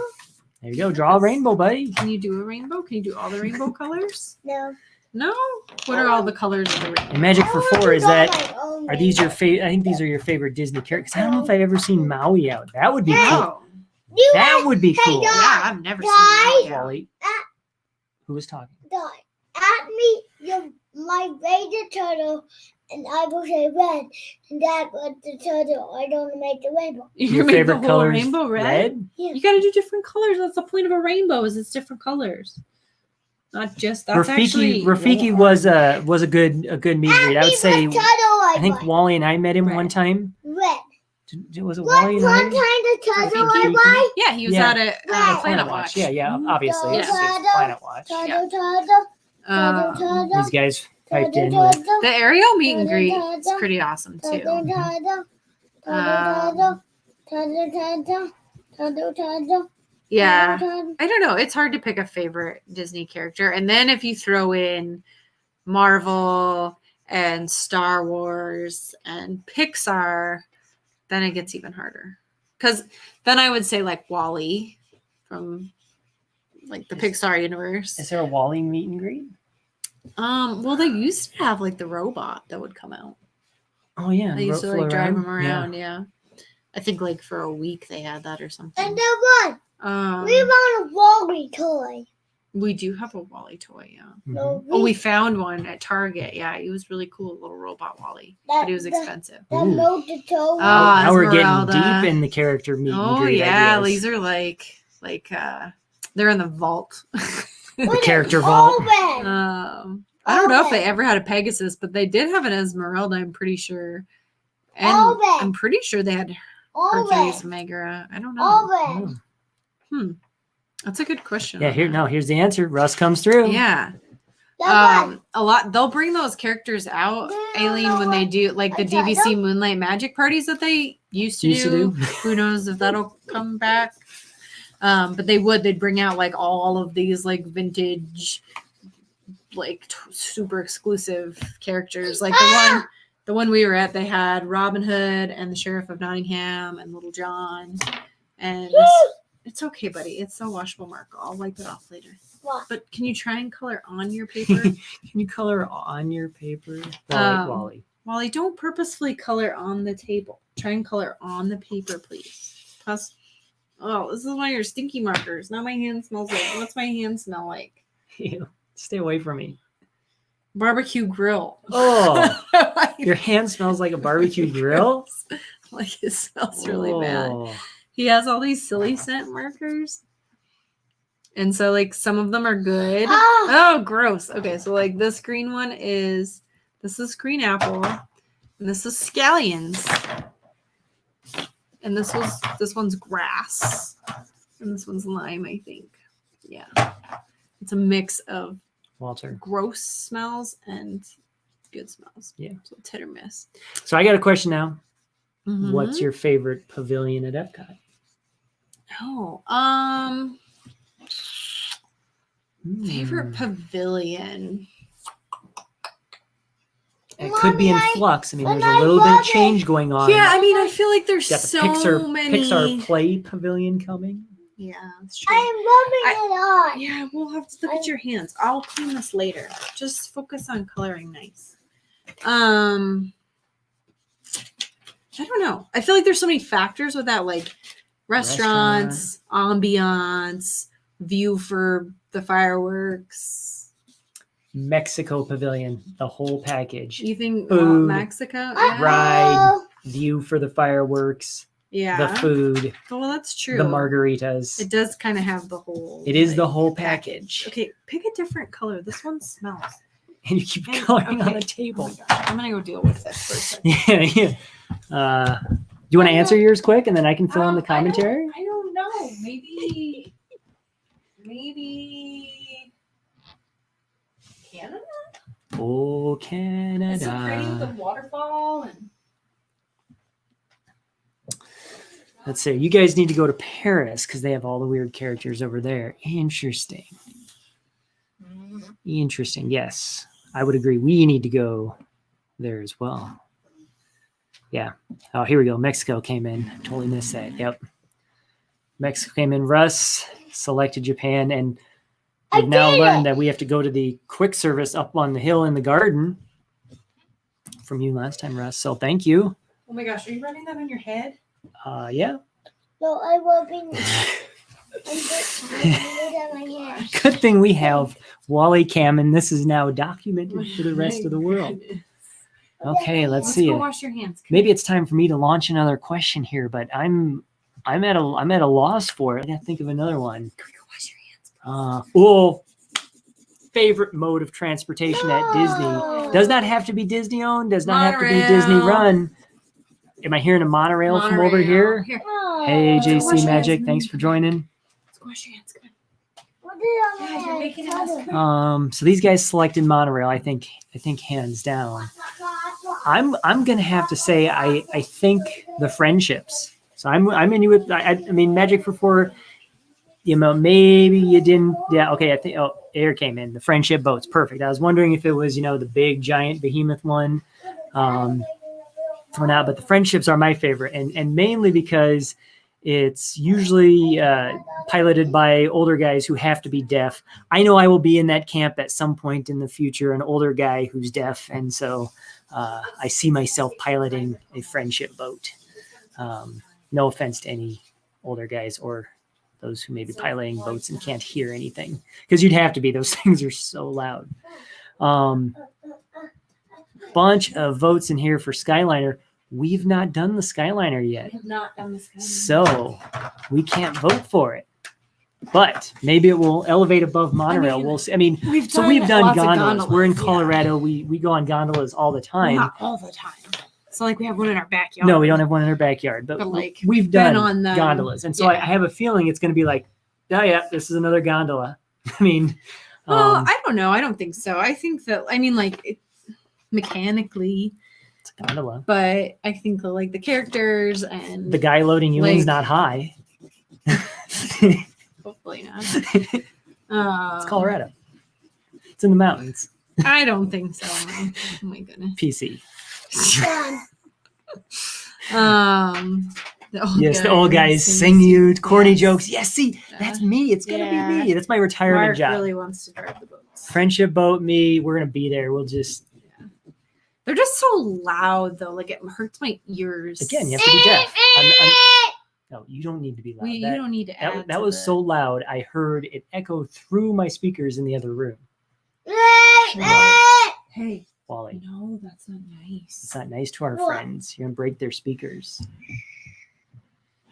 There you go. Draw a rainbow, buddy. Can you do a rainbow? Can you do all the rainbow colors? No. No. What are all the colors of the rainbow? And Magic I for wanna 4 do is that? my own Are these your rainbow. favorite? I think these are your favorite Disney characters. I don't know if I've ever seen Maui out. That would be cool. No. You That would be Hey, cool. Dad. Yeah, I've never seen Guys. that. Yeah. Wally. Who was talking? die. At me, my rated turtle, and I will say red, and that was the turtle. I don't make the rainbow. You Your make favorite the whole color rainbow red? Yeah. You got to do different colors. That's the point of a rainbow. Is it's different colors, not just that's actually Rafiki was a good meet and greet. I would say. Turtle I think want. Wally and I met him Red. one time. Red. Was it What Wally and one I? time the turtle Rafiki. I want? Yeah, he was Yeah. out at Red. Planet Watch. Yeah, obviously. It's Turtle. Planet Watch. Turtle, turtle, Um, turtle, These guys turtle, piped in with. turtle, the Ariel meet and greet Turtle, is pretty awesome turtle, too. turtle, Um, turtle, Yeah, turtle. I don't know. It's hard to pick a favorite Disney character, and then if you throw in Marvel and Star Wars and Pixar, then it gets even harder. Because then I would say like Wally from like the Pixar universe. Is there a Wally meet and greet? Well, they used to have like the robot that would come out. Oh yeah, They used to flow like drive him around. around. Yeah. I think like for a week they had that or something. And then what? We want a Wally toy. We do have a Wally toy, yeah. No, Oh, we found one at Target. Yeah, he was really cool, little robot Wally, but he was expensive. That moved the toe. Now we're getting Esmeralda. deep in the character meet and Oh greet yeah, ideas. these are like they're in the vault. The character vault. Open. I don't know if they ever had a Pegasus, but they did have an Esmeralda, I'm pretty sure. And Open. I'm pretty sure they had Hercules and Megara. I don't know. Open. That's a good question. Yeah, here's the answer. Russ comes through. Yeah. That A lot they'll bring those characters out, Aileen, when they do like the DVC Moonlight Magic parties that they used to do. Who knows if that'll come back. But they'd bring out like all of these like vintage, like super exclusive characters. Like the one we were at, they had Robin Hood and the Sheriff of Nottingham and Little John. And it's okay, buddy. It's a washable marker. I'll wipe it off later. What? But can you try and color on your paper? Can you color on your paper? Wally. Wally, don't purposefully color on the table. Try and color on the paper, please. Plus, oh, this is one of your stinky markers. Now my hand smells like. What's my hand smell like? Ew. Stay away from me. Barbecue grill. Oh, your hand smells like a barbecue grill? Like it smells really bad. He has all these silly scent markers. And so like some of them are good. Oh, gross. Okay, so like this green one this is green apple. And this is scallions. And this one's grass. And this one's lime, I think. Yeah. It's a mix of Walter. Gross smells and good smells. Yeah. So it's hit or miss. So I got a question now. Mhm. What's your favorite pavilion at Epcot? Oh, favorite pavilion. It could be in Mommy, flux. I mean, there's I a little bit love of change going on. Yeah, I mean, I feel like there's You got the so many. Pixar Play Pavilion coming. Yeah, that's true. I'm rubbing it on. Yeah, we'll have to look at your hands. I'll clean this later. Just focus on coloring nice. I don't know. I feel like there's so many factors with that, like restaurants, ambiance, view for the fireworks. Mexico Pavilion, the whole package. You think Food, Mexico? ride, view for the fireworks, Yeah. the food, Well, that's true. the margaritas. It does kind of have the whole. It is the like, whole package. Okay, pick a different color. This one smells. And you keep And- coloring on okay. the table. Oh my gosh, I'm gonna go deal with this for a second. Yeah. Do you want to answer yours quick and then I can fill in the commentary? I don't know. Maybe Canada. Oh, It's so pretty with the Canada. waterfall and. Let's see. You guys need to go to Paris because they have all the weird characters over there. Interesting. Interesting. Yes, I would agree. We need to go there as well. Yeah. Oh, here we go. Mexico came in. Totally missed that. Yep. Mexico came in. Russ selected Japan, and we've now learned that we have to go to the quick service up on the hill in the garden from you last time, Russ. So thank you. Oh my gosh, are you running that on your head? Yeah. No, I'm rubbing it on my hand. Good thing we have Wally Cam, and this is now documented for the rest of the world. Okay, let's see go it. wash your hands. Maybe it's time for me to launch another question here, but I'm at a loss for it. I gotta think of another one. Can we go wash your hands? Favorite mode of transportation at Disney does not have to be Disney owned, does not have to be Monorail. Disney run. Am I hearing a monorail from over here? Here, Hey, Let's go wash JC your Magic, hands. thanks for joining. let's go wash your hands. Come What did I on. Yeah, you're making on a mess. So these guys selected monorail. I think hands down. I'm gonna have to say I think the friendships. So I'm in you with I mean Magic for 4. You know, maybe you didn't. Yeah, okay. I think air came in. The friendship boat's perfect. I was wondering if it was, the big giant behemoth one. For now, but the friendships are my favorite, and mainly because it's usually piloted by older guys who have to be deaf. I know I will be in that camp at some point in the future, an older guy who's deaf, and so I see myself piloting a friendship boat. No offense to any older guys or those who may be piloting boats and can't hear anything, because you'd have to be. Those things are so loud. Bunch of votes in here for Skyliner. We've not done the Skyliner yet. We have not done the Skyliner. So we can't vote for it. But maybe it will elevate above monorail. We'll see. We've done gondolas. We're in Colorado. We go on gondolas all the time. Well, not all the time. So we have one in our backyard. No, we don't have one in our backyard. But we've done on gondolas. And so I have a feeling it's going to be like, oh yeah, this is another gondola. I don't know. I don't think so. I think that, mechanically, it's a gondola. But I think the characters and the guy loading you in's not high. Hopefully not. It's Colorado. It's in the mountains. I don't think so. Oh my goodness. PC. The old guys sing you corny jokes. Yes, see, that's me. It's gonna be me. That's my retirement Mark job. Really wants to drive the boats. Friendship boat, me. We're gonna be there. We'll just. They're just so loud though. It hurts my ears. Again, you have to be deaf. No, you don't need to be loud. You don't need to add. That was so loud. I heard it echo through my speakers in the other room. Hey, Wally. No, that's not nice. It's not nice to our friends. You're gonna break their speakers.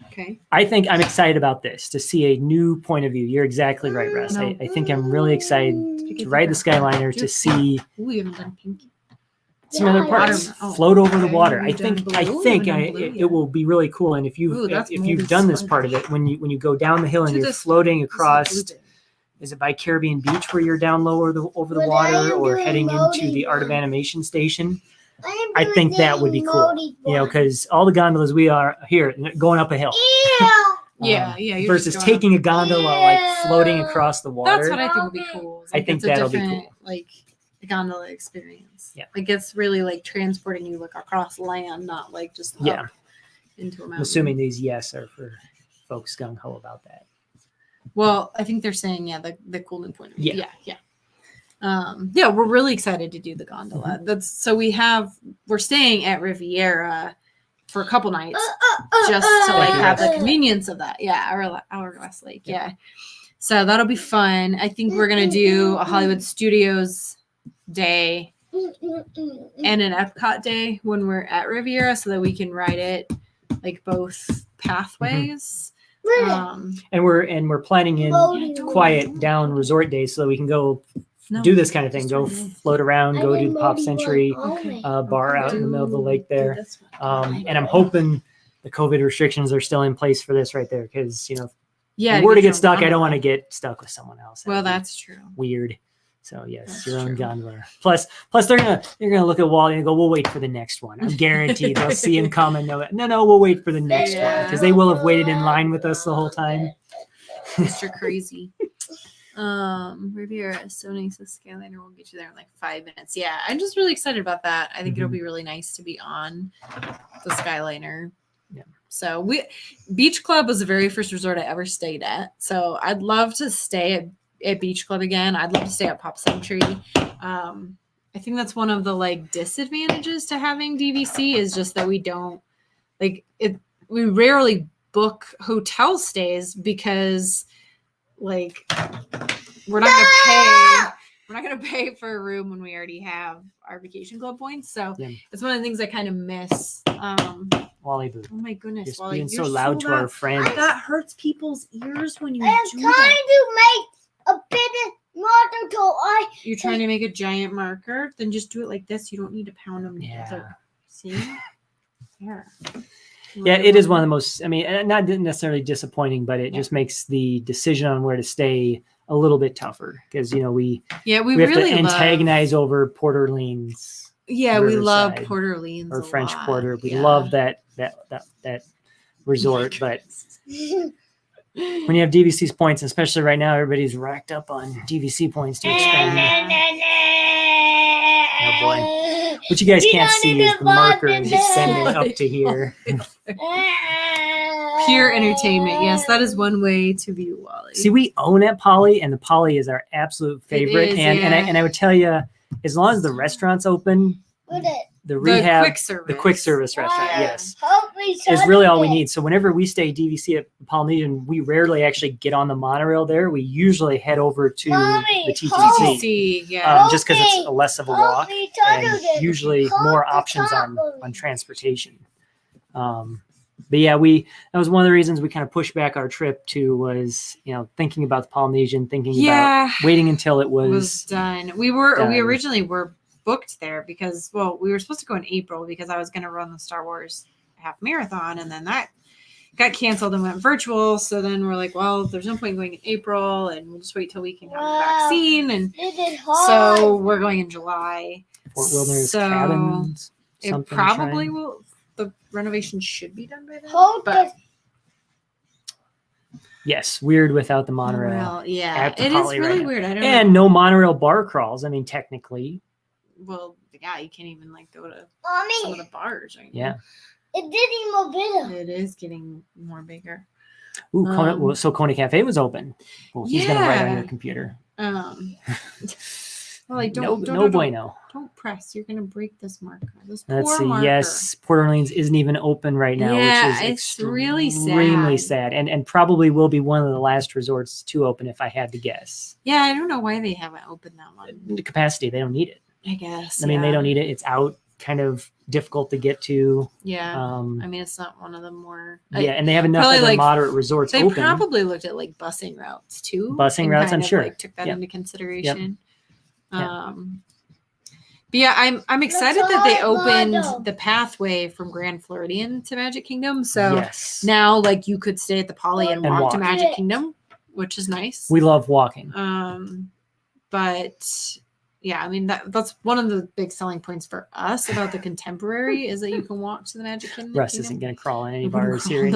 Okay. I think I'm excited about this, to see a new point of view. You're exactly right, Russ. No. I think I'm really excited to ride the Skyliner, to see we haven't done pinky. some other parts float over the water. I think blue it will be really cool. And if you've done this part of it, when you go down the hill and you're floating across, is it by Caribbean Beach where you're down lower over the water, or heading into the Art of Animation station? I think that would be cool, because all the gondolas we are here going up a hill. Yeah. Versus taking a gondola floating across the water. That's what I think would be cool. I think that'll be cool. The gondola experience. Yeah. It's really transporting you across land, not just up into a mountain. I'm assuming these are for folks gung ho about that. Well, I think they're saying the cool new point of view. Yeah. We're really excited to do the gondola. Mm-hmm. We're staying at Riviera for a couple nights just to have the convenience of that. Yeah, Hourglass Lake. Yeah. So that'll be fun. I think we're gonna do a Hollywood Studios day and an Epcot day when we're at Riviera, so that we can ride it both pathways. Mm-hmm. And we're planning in quiet down resort days so that we can go do this kind of thing. Go float around, go do the Pop Century bar out in the middle of the lake there. And I'm hoping the COVID restrictions are still in place for this right there, because if we're to get stuck, I don't want to get stuck with someone else. Well, that's true. Weird. So yes, that's your own gondola. Plus they're gonna look at Wally and go, "We'll wait for the next one." I'm guaranteed they'll see him come and know, no, we'll wait for the next one, because they will have waited in line with us the whole time. Mr. Crazy. Riviera is so nice. The Skyliner will get you there in 5 minutes. Yeah, I'm just really excited about that. I think it'll be really nice to be on the Skyliner. Yeah. So Beach Club was the very first resort I ever stayed at. So I'd love to stay at Beach Club again. I'd love to stay at Pop Century. I think that's one of the disadvantages to having DVC, is just that we don't we rarely book hotel stays, because we're not gonna pay for a room when we already have our vacation club points. So it's one of the things I kind of miss. Wally boo. Oh my goodness, just Wally, being so loud to our friends. That hurts people's ears when you I'm do trying to make a bit of marker You're trying to make a giant marker, then just do it like this. You don't need to pound them together. See? Yeah. Yeah, it is one of the most, not necessarily disappointing, but it just makes the decision on where to stay a little bit tougher, because, we have really to antagonize over Port Orleans. Yeah, we love Port Orleans or French Quarter. We love that resort, but when you have DVC points, especially right now, everybody's racked up on DVC points to expend. Oh boy. What you guys can't see is the marker is extending up to here. Pure entertainment. Yes, that is one way to view Wally. See, we own at Polly, and the Polly is our absolute favorite. It is, and I would tell you, as long as the restaurant's open, the rehab, the quick service restaurant, yes, is really all we need. So whenever we stay DVC at Polynesian, we rarely actually get on the monorail there. We usually head over to the TTC, just because it's less of a walk and usually more options on transportation. But yeah, that was one of the reasons we kind of pushed back our trip to was, thinking about the Polynesian, about waiting until it was done. We originally were booked there because, we were supposed to go in April because I was going to run the Star Wars half marathon, and then that got canceled and went virtual. So then we're like, well, there's no point going in April, and we'll just wait till we can have the vaccine. And so we're going in July. Fort Wilderness Cabins. It probably will. The renovation should be done by then. But yes, weird without the monorail. Yeah, it is really weird. I don't know. And no monorail bar crawls. I mean, technically. Well, yeah, you can't even go to some of the bars right now. Yeah. It's getting more bigger. It is getting more bigger. Ooh, so Coney Cafe was open. Well, he's gonna write on your computer. No bueno. Don't press. You're gonna break this marker. Let's see. Marker. Yes, Port Orleans isn't even open right now, which is extremely sad. And probably will be one of the last resorts to open if I had to guess. Yeah, I don't know why they haven't opened that one. The capacity, they don't need it. I guess. I mean, they don't need it. It's out, kind of difficult to get to. Yeah. I mean, it's not one of the more. And they have enough other moderate resorts open. They probably looked at busing routes too. Busing routes, I'm sure. Took that into consideration. Yep. But yeah, I'm excited that they opened the pathway from Grand Floridian to Magic Kingdom. So now you could stay at the Poly and walk to Magic Kingdom, which is nice. We love walking. But yeah, I mean that's one of the big selling points for us about the Contemporary is that you can walk to the Magic Kingdom. Russ isn't going to crawl in any bars here.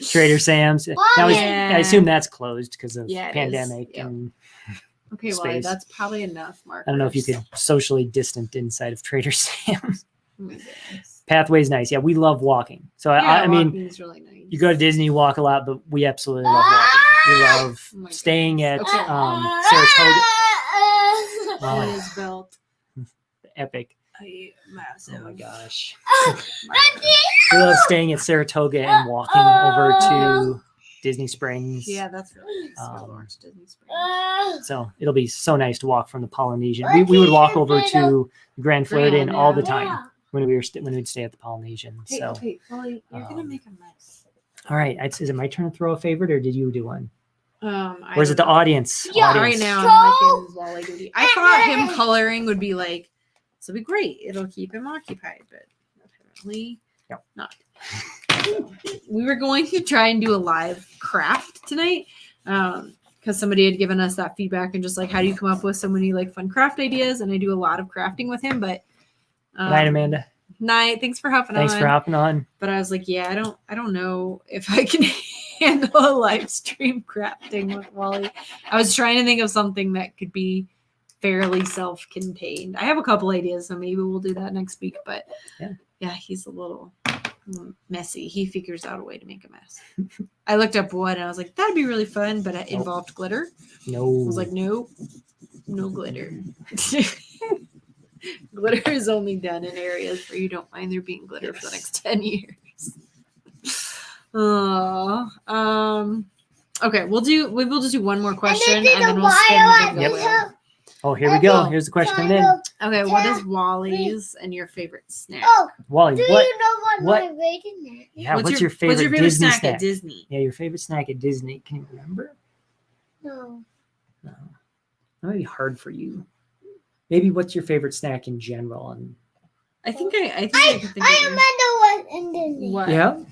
Trader Sam's. Now I assume that's closed because of pandemic and. Okay, well, that's probably enough, Mark. I don't know if you could socially distant inside of Trader Sam's. Pathway's nice. Yeah, we love walking. So I mean, really nice. You go to Disney, you walk a lot, but we absolutely love walking. We love staying at Saratoga. It is built. Epic. Massive. Oh my gosh. We love staying at Saratoga and walking over to Disney Springs. Yeah, that's really nice. Disney Springs. So it'll be so nice to walk from the Polynesian. We would walk over to Grand Floridian all the time when we'd stay at the Polynesian. Hey, Wally, you're gonna make a mess. All right, is it my turn to throw a favorite, or did you do one? Or is it the audience? Yeah, right now I'm liking Wally duty. I thought him coloring would be this will be great. It'll keep him occupied, but apparently not. We were going to try and do a live craft tonight because somebody had given us that feedback and just how do you come up with so many fun craft ideas, and I do a lot of crafting with him. But night, Amanda. Night. Thanks for hopping on. Thanks for hopping on. But I was like, I don't know if I can handle a live stream crafting with Wally. I was trying to think of something that could be fairly self-contained. I have a couple ideas, so maybe we'll do that next week. But yeah, he's a little messy. He figures out a way to make a mess. I looked up wood and I was like, that'd be really fun, but it involved glitter. No. I was like, nope, no glitter. Glitter is only done in areas where you don't mind there being glitter for the next 10 years. Okay, we will just do one more question and then we'll spin the wheel. Oh, here we go. Here's the question coming in. Okay, what is Wally's and your favorite snack? Wally, do you know what my favorite snack is? Yeah, what's your favorite Disney snack at Disney? Yeah, your favorite snack at Disney. Can you remember? No. That might be hard for you. Maybe what's your favorite snack in general? And I think I can think I remember what in Disney. What? Yeah.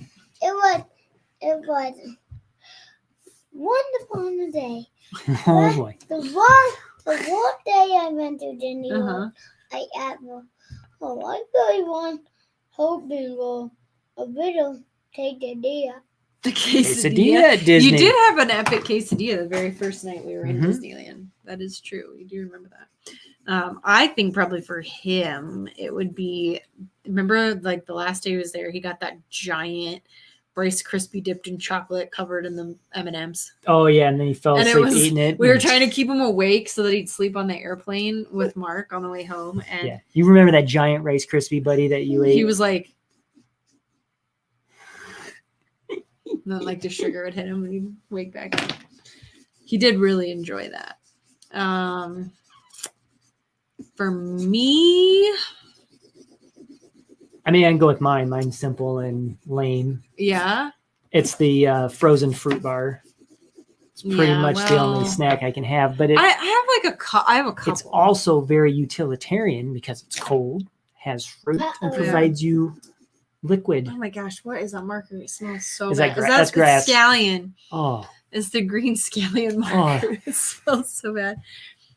It was wonderful day. Oh boy. The one day I went to Disney World, I asked I really want hoping a little take the day up. The Quesadilla at Disney. You did have an epic quesadilla the very first night we were in Mhm. Disneyland. That is true. You do remember that. I think probably for him, it would be, remember like the last day he was there, he got that giant Rice Krispie dipped in chocolate covered in the M&Ms. Oh yeah, and then he fell And asleep eating it. we were trying to keep him awake so that he'd sleep on the airplane with Mark on the way home. And Yeah, you remember that giant Rice Krispie buddy that you ate? he was like, and then like the sugar would hit him and he'd wake back up. He did really enjoy that. For me, I mean, I can go with mine. Mine's simple and lame. yeah. It's the frozen fruit bar. It's pretty Yeah, much the only well, snack I can have. But I have like I have a couple. it's also very utilitarian because it's cold, has fruit, and Yeah. provides you liquid. Oh my gosh, what is that marker? It smells so Is bad. that that's grass? Scallion? Oh, It's the green scallion marker. It smells so bad.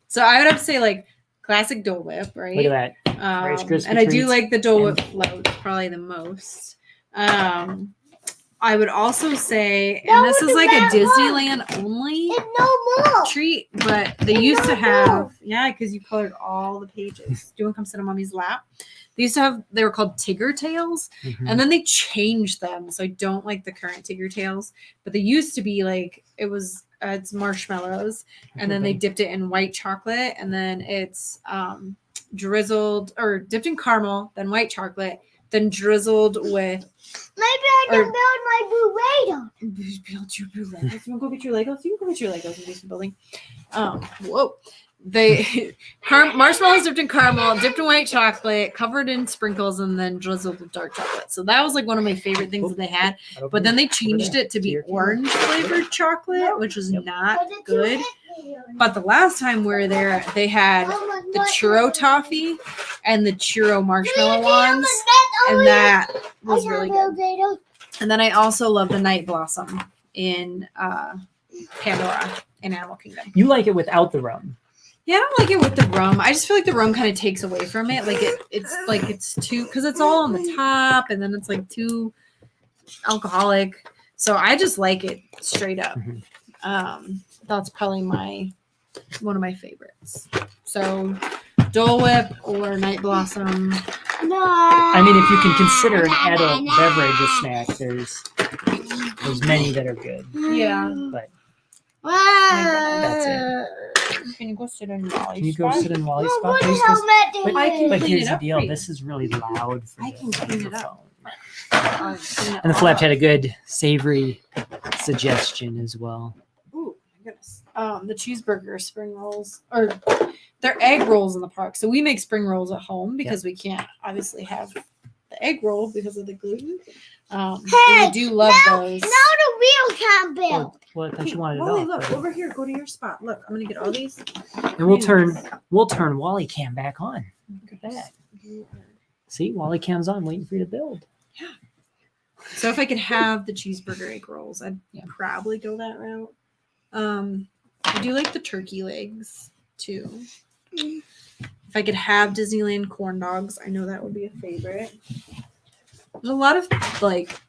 So I would have to say like classic Dole Whip, right? look at that. Rice Krispie And I do treats like the Dole Whip and- float probably the most. I would also say, That and this was is the like a bad one. Disneyland only And no more. treat, but they And used to no have, more. yeah, because you colored all the pages. Do you want to come sit on mommy's lap? They used to have, they were called Tigger Tails, Mhm. and then they changed them. So I don't like the current Tigger Tails, but they used to be like, it was, it's marshmallows, and then they dipped it in white chocolate, and then it's drizzled or dipped in caramel, then white chocolate, then drizzled with. Maybe I can Or- build my burrito. Build your Legos. You want to go get your Legos? You can go get your Legos and do some building. Whoa. They marshmallows dipped in caramel, dipped in white chocolate, covered in sprinkles, and then drizzled with dark chocolate. So that was like one of my favorite things that they had. But then they changed it to be orange flavored chocolate, which was Yep. not But it's good. too heavy. But the last time we were there, they had Mama, the what- churro toffee and the churro marshmallow ones, Oh, and yeah. that was I really got good. burrito. And then I also love the Night Blossom in Pandora in Animal Kingdom. You like it without the rum. Yeah, I don't like it with the rum. I just feel like the rum kind of takes away from it. Like it's too, because it's all on the top, and then it's like too alcoholic. So I just like it straight up. Mhm. That's probably one of my favorites. So Dole Whip or Night Blossom. No. I mean, if you can consider an adult beverage a snack, there's many that are good. Yeah. But That's it. Can you go sit in Wally's can you go spot? sit in Wally's No, spot? put please? the helmet But, in I can it. but clean here's it the up deal. for you. This is really loud for I the can clean it up. microphone. And the flap had a good savory suggestion as well. Ooh, my goodness. The cheeseburger spring rolls, or they're egg rolls in the park. So we make spring rolls at home because we can't obviously have the egg roll because of the gluten. But Hey, we do love those. Now the wheel can't build. Oh, well, I thought you wanted it Wally, off. look but- over here. Go to your spot. Look, I'm gonna get all these. And we'll turn Wally Cam back on. Look at that. See, Wally Cam's on, waiting for you to build. So if I could have the cheeseburger egg rolls, I'd probably go that route. I do like the turkey legs too. If I could have Disneyland corn dogs, I know that would be a favorite. There's a lot of like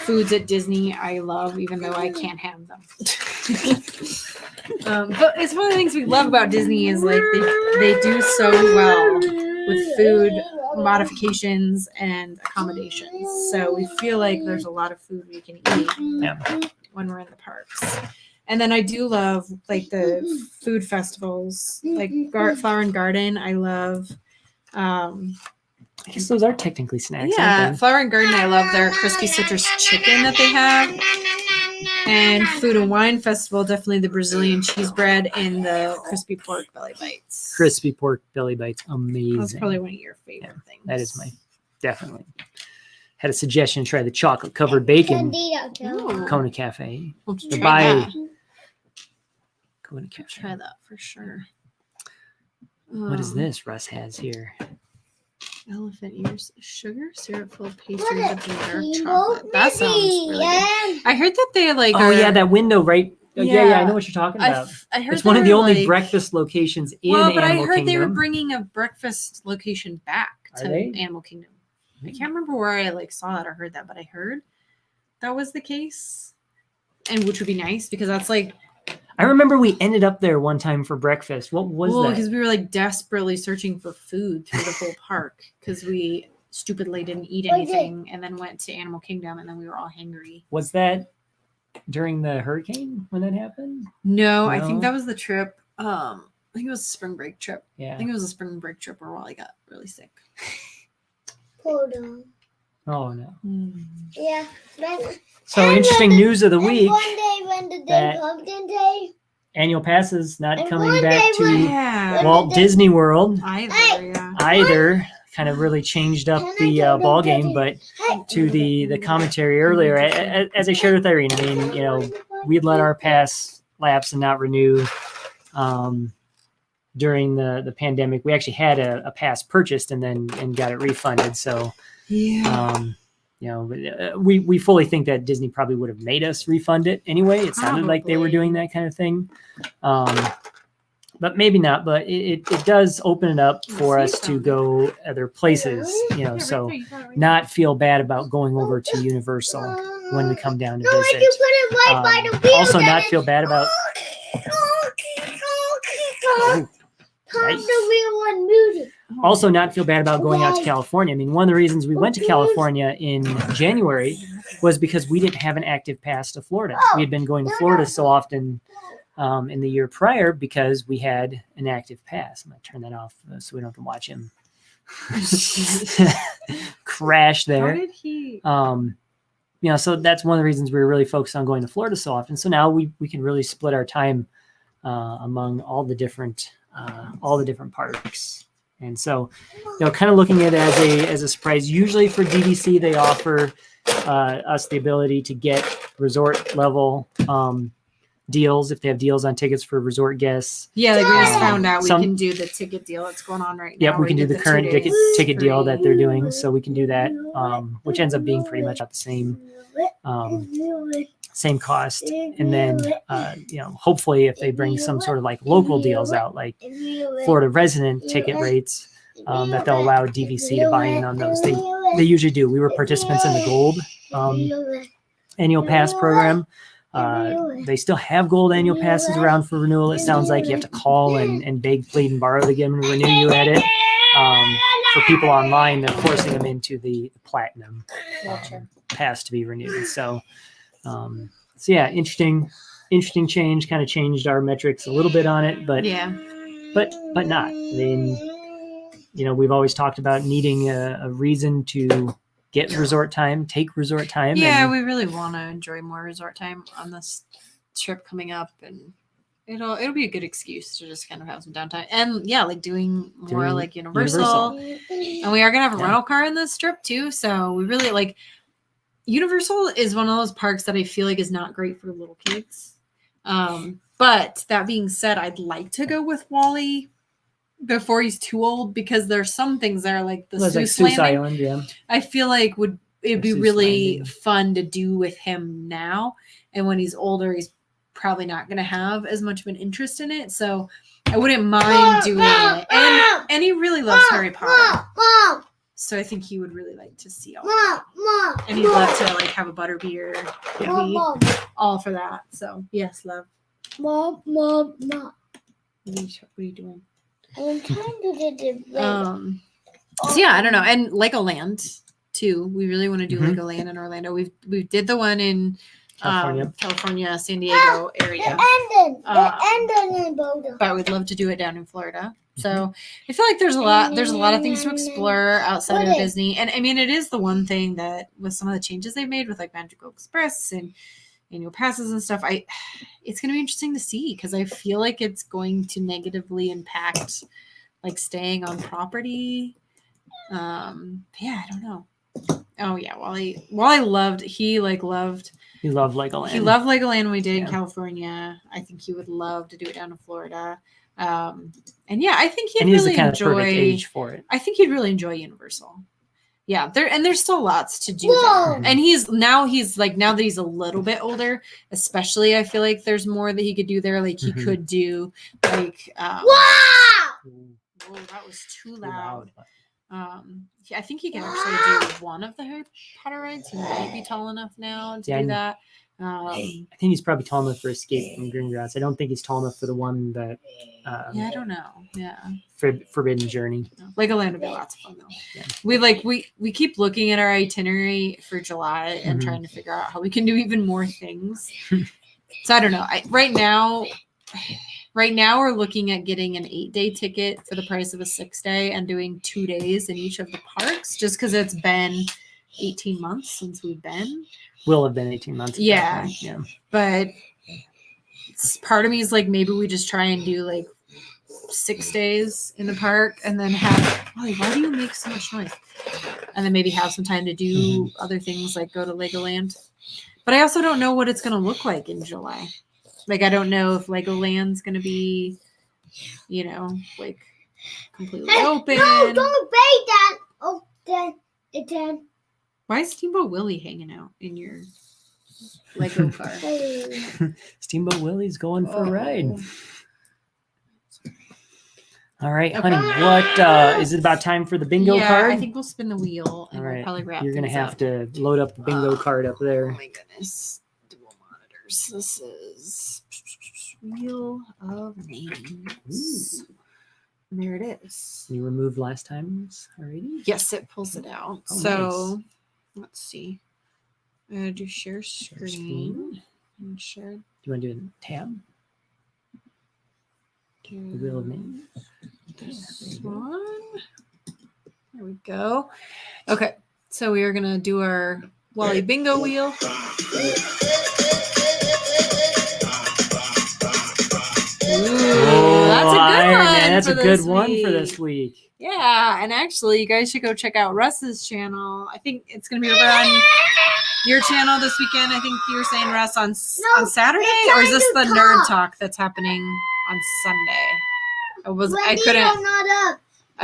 foods at Disney I love, even though I can't have them. But it's one of the things we love about Disney is like they do so well with food modifications and accommodations. So we feel like there's a lot of food we can eat Yeah. when we're in the parks. And then I do love like the food festivals, like Flower and Garden. I love, I guess those are technically snacks. yeah, aren't Flower and Garden. I love their crispy citrus chicken that they have. And Food and Wine Festival, definitely the Brazilian cheese bread and the crispy pork belly bites. they? Crispy pork belly bites, amazing. That's probably one of your favorite things. That is my definitely. Had a suggestion to try the chocolate covered bacon Ooh. Kona Cafe. We'll have to The try buy that. Kona Try Cafe. that for sure. What is this Russ has here? Elephant ears, sugar syrup filled pastry Look at dipped in dark Steamboat chocolate. That sounds really good. Willie. I heard that they like. Oh are- yeah, that window right. Yeah, Yeah. I know what you're talking about. I heard It's one they of the were, only like- breakfast locations in Well, but Animal I heard they were Kingdom. bringing a breakfast location back Are to they? Animal Kingdom. I can't remember where I like saw that or heard that, but I heard that was the case. and which would be nice because that's like. I remember we ended up there one time for breakfast. What was that? Because we were like desperately searching for food through the whole park because we stupidly didn't eat anything and then went to Animal Kingdom and then we were all hangry. Was that during the hurricane when that happened? No, I think that was the trip. I think it was a spring break trip. Yeah. I think it was a spring break trip where Wally got really sick. Hold on. Oh no. Yeah. So interesting news of the week. One day when the day pumpkin day. Annual passes not And coming one back day to Yeah. Walt Disney World Either. Kind of really changed up the ball game, but to the commentary earlier, as I shared with Irene, I mean, you know, we'd let our pass lapse and not renew during the pandemic. We actually had a pass purchased and got it refunded. So, Yeah. you know, we fully think that Disney probably would have made us refund it anyway. It sounded like they were doing that kind of thing. But maybe not, but it does open it up for us to go other places, you know, so not feel bad about going over to Universal when we come down to visit. I can put it right by the wheel. Also not feel bad about... The wheel and music. Also not feel bad about going out to California. I mean, one of the reasons we went to California in January was because we didn't have an active pass to Florida. We had been going to Florida so often in the year prior because we had an active pass. I'm going to turn that off so we don't have to watch him crash there. How did he? You know, so that's one of the reasons we were really focused on going to Florida so often. So now we can really split our time among all the different parks. And so, you know, kind of looking at it as a surprise. Usually for DVC, they offer us the ability to get resort level deals if they have deals on tickets for resort guests. Yeah, like we just found out we can do the ticket deal that's going on right now. Yep, we can do the current ticket deal that they're doing. So we can do that, which ends up being pretty much about the same cost. And then, you know, hopefully if they bring some sort of like local deals out, like Florida resident ticket rates, that they'll allow DVC to buy in on those. They usually do. We were participants in the gold annual pass program. They still have gold annual passes around for renewal. It sounds like you have to call and beg, plead, and borrow to get them to renew you at it. For people online, they're forcing them into the platinum pass to be renewed. So yeah, interesting change. Kind of changed our metrics a little bit on it, but not. I mean, you know, we've always talked about needing a reason to get resort time, take resort time. Yeah, we really want to enjoy more resort time on this trip coming up, and it'll be a good excuse to just kind of have some downtime. And yeah, like doing more like Universal. And we are gonna have a rental car in this trip too. So we really like Universal is one of those parks that I feel like is not great for little kids. But that being said, I'd like to go with Wally before he's too old because there's some things there like the Seuss Island. Yeah, I feel like it'd be really fun to do with him now, and when he's older, he's probably not going to have as much of an interest in it. So I wouldn't mind doing it, and he really loves Harry Potter. So I think he would really like to see all that. And he'd love to like have a butterbeer. All for that. So yes, love. Mom. What are you doing? I'm trying to get it ready. So yeah, I don't know. And Legoland too. We really want to do Legoland in Orlando. We did the one in California, San Diego area. But we'd love to do it down in Florida. So I feel like there's a lot of things to explore outside of Disney. And I mean, it is the one thing that with some of the changes they've made with like Magical Express and annual passes and stuff, it's going to be interesting to see because I feel like it's going to negatively impact like staying on property. Yeah, I don't know. Oh yeah, Wally loved Legoland. He loved Legoland when we did in California. I think he would love to do it down in Florida. And yeah, I think he'd really enjoy age for it. I think he'd really enjoy Universal. Yeah, there's still lots to do there. And now that he's a little bit older, especially I feel like there's more that he could do there. Like he could do like whoa, that was too loud. I think he can actually do one of the Harry Potter rides. He might be tall enough now to do that. I think he's probably tall enough for Escape from Greengrass. I don't think he's tall enough for the one that Yeah, I don't know. Yeah. Forbidden Journey. Legoland would be lots of fun though. Yeah. We keep looking at our itinerary for July and trying to figure out how we can do even more things. So I don't know. Right now we're looking at getting an 8-day ticket for the price of a 6-day and doing 2 days in each of the parks, just because it's been 18 months since we've been. Will have been 18 months. Yeah. Yeah. But part of me is like, maybe we just try and do like 6 days in the park and then have, Wally, why do you make so much noise? And then maybe have some time to do other things like go to Legoland. But I also don't know what it's going to look like in July. Like, I don't know if Legoland's going to be, like completely open. No, don't bait that. Oh, then. Why is Steamboat Willie hanging out in your Lego car? Steamboat Willie's going for a ride. Oh. All right, honey. What is it about time for the bingo card? I think we'll spin the wheel and All we'll right. probably wrap You're gonna things have up. to load up the bingo card up there. Oh my goodness. Dual monitors. This is Wheel of Names. And there it is. You removed last time's already? Yes, it pulls it out. Oh, so nice. let's see. I'm gonna do share screen. And share. Do you want to do a tab? The Wheel of Names. This one. There we go. Okay, so we are gonna do our Wally bingo wheel. Ooh, that's a good Iron one. Man, that's for a good this one for week. this week. Yeah, and actually, you guys should go check out Russ's channel. I think it's gonna be over on your channel this weekend. I think you were saying, Russ, on Saturday, or is this the Nerd Talk that's happening on Sunday? I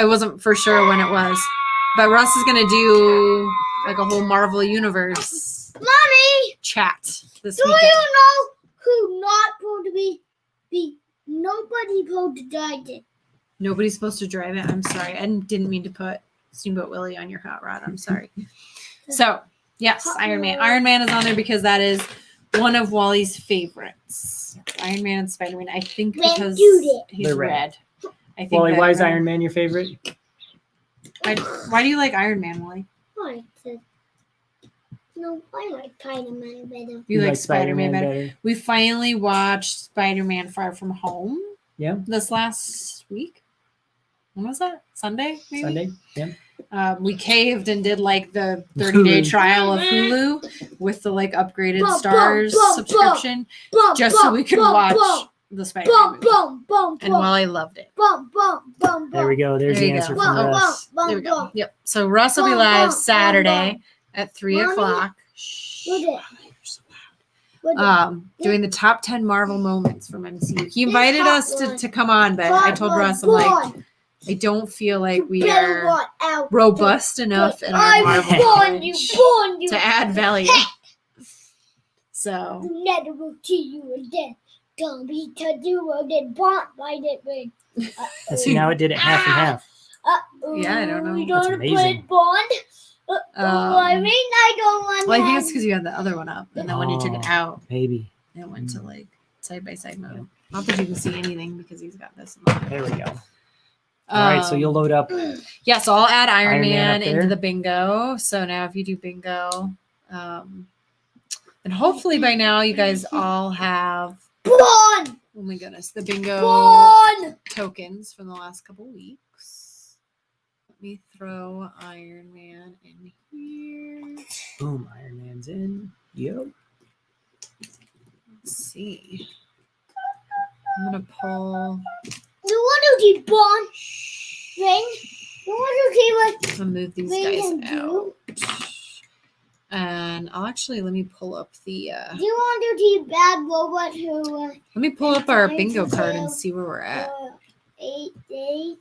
wasn't for sure when it was, but Russ is gonna do like a whole Marvel Universe Mommy, chat this do weekend. you know who not supposed to be nobody supposed to die then? Nobody's supposed to drive it. I'm sorry. I didn't mean to put Steamboat Willie on your hot rod. I'm sorry. So, yes, Iron Man. Iron Man is on there because that is one of Wally's favorites. Iron Man and Spider-Man. I think because he's They're red. I think Wally, that why is red- Iron Man your favorite? Why do you like Iron Man, Wally? No, I like Spider-Man better. You like Spider-Man better? We finally watched Spider-Man Far From Home. Yeah. This last week. When was that? Sunday, maybe? Sunday? Yeah. We caved and did like the 30-day Hulu. trial of Hulu with the like upgraded stars subscription, just so we could watch the Spider-Man movie. And Wally loved it. There we go. There's There the you answer go. from Russ. There we go. Yep. So Russ will be live Saturday at 3 o'clock. Doing the top 10 Marvel moments from MCU. He invited us to come on, but I told Russ, I'm like, I don't feel like we are robust enough in our Marvel knowledge to add value. So Never will see you again. Don't be to do again. Bought by that way. And see, now it did it half and half. Yeah, I don't know. We That's don't amazing. put Bond. I mean, I don't want well, I think that. it's because you had the other one up, and then when you took it out, Maybe. it went to like side by side mode. Not that you can see anything because he's got this. On. There we go. All right, so you'll load up. Yeah, so I'll add Iron Iron Man Man up there. into the bingo. So now if you do bingo, and hopefully by now you guys all have, Bond! oh my goodness, the bingo Bond! tokens from the last couple weeks. Let me throw Iron Man in here. Boom, Iron Man's in. Yo. Let's see. I'm gonna pull. You want to see Bond ring? You want to see what I'm gonna move these ring guys can out. do? And I'll actually let me pull up the Do you want to see Bad Robot who let me pull up our Trying bingo to card fail. and see where we're at. 8 days?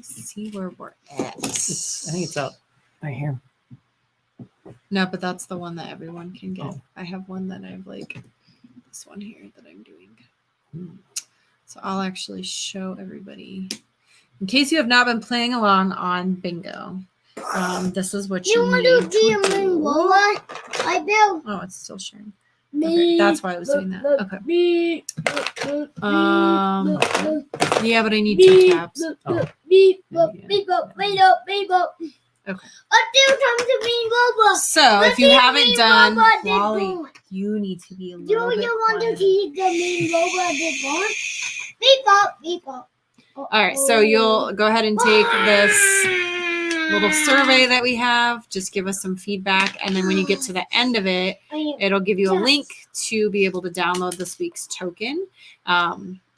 See where we're at. I think it's up right here. No, but that's the one that everyone can get. Oh. I have one that I've like this one here that I'm doing. Hmm. So I'll actually show everybody. In case you have not been playing along on bingo, this is what you You want need to see to a do. Lola? I built. Oh, it's still sharing. Okay, that's why I was doing that. Okay. Yeah, but I need 2 tabs. Oh. Okay. Come to me, Boba. So if you haven't done Wally, you need to be a Do little bit you want to quiet. see the mean Boba before? Beep up, beep up. All right, so you'll go ahead and take this little survey that we have. Just give us some feedback, and then when you get to the end of it, it'll give you a link to be able to download this week's token.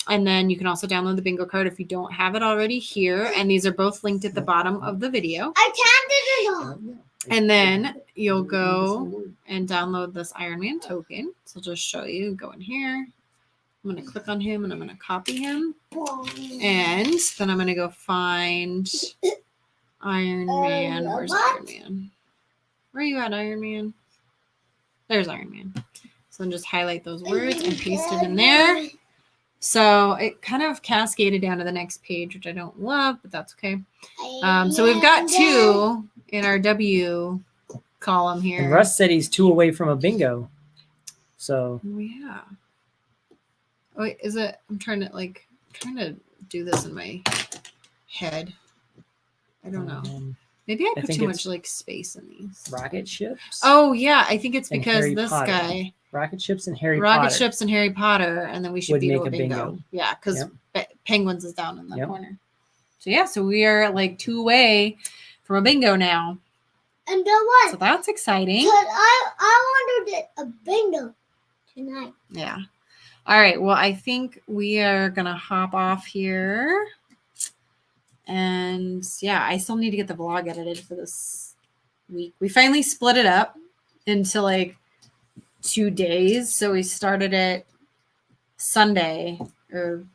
And then you can also download the bingo card if you don't have it already here. And these are both linked at the bottom of the video. I tapped it all. And then you'll go and download this Iron Man token. So I'll just show you. Go in here. I'm going to click on him and I'm going to copy him. And then I'm going to go find Iron Man. Where's Iron Man? Where are you at, Iron Man? There's Iron Man. So then just highlight those words and paste it in there. So it kind of cascaded down to the next page, which I don't love, but that's okay. So we've got 2 in our W column here. And Russ said he's 2 away from a bingo. So yeah. Oh, wait, is it? I'm trying to do this in my head. I don't know. Maybe I put too much like space in these. Rocket ships. Oh yeah, I think it's because Harry this Potter. guy. Rocket ships and Harry Potter. Rocket ships and Harry Potter, and then we should Would be make to a a bingo. bingo. Yeah, because Penguins is down in the Yep. corner. So yeah, so we are like 2 away from a bingo now. And the what? So that's exciting. But I wanted a bingo tonight. Yeah. All right. Well, I think we are gonna hop off here. And yeah, I still need to get the vlog edited for this week. We finally split it up into like 2 days. So we started it Sunday or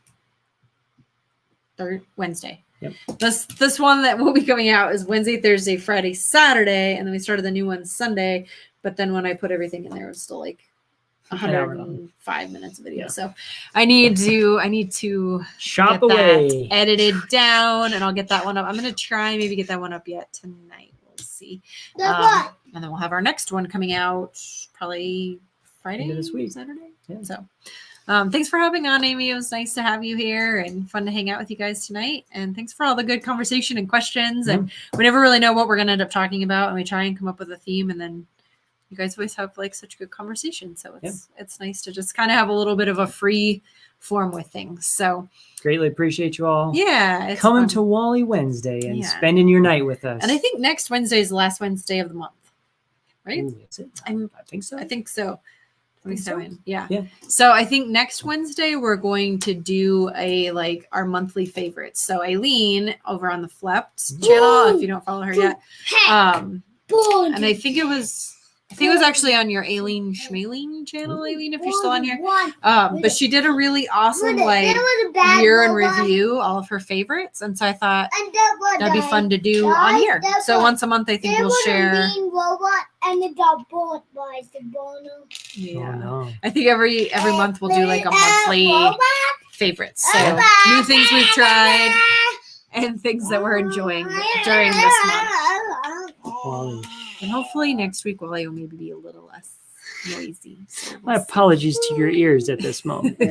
Wednesday. Yep. This one that will be coming out is Wednesday, Thursday, Friday, Saturday, and then we started the new one Sunday. But then when I put everything in there, it was still like 105 minutes of video. Yeah. So I need to Shop get away. that edited down, and I'll get that one up. I'm gonna try maybe get that one up yet tonight. We'll see. The what? And then we'll have our next one coming out probably Friday End of this week. Saturday. Yeah. So thanks for hopping on, Amy. It was nice to have you here and fun to hang out with you guys tonight. And thanks for all the good conversation and questions. And we never really know what we're gonna end up talking about, and we try and come up with a theme, and then you guys always have like such good conversation. So it's nice to just kind of have a little bit of a free form with things. So Greatly appreciate you all. yeah, it's coming fun. to Wally Wednesday and spending your night with us. And I think next Wednesday is the last Wednesday of the month, right? Ooh, is it? I think so. I think so. 27. Yeah. Yeah. So I think next Wednesday we're going to do our monthly favorites. So Aileen over on the Flept channel, if you don't follow her yet, and I think it was actually on your Aileen Schmaleen channel, Aileen, if you're still on here. But she did a really awesome year in review, all of her favorites, and so I thought that'd be fun to do on here. So once a month, I think we'll share. And it got bought by the Bono. Yeah, Oh, no. I think every month we'll do like a monthly favorites. So new things we've tried and things that we're enjoying during this month. Wally. And hopefully next week Wally will maybe be a little less noisy. So My apologies to your ears at this moment. all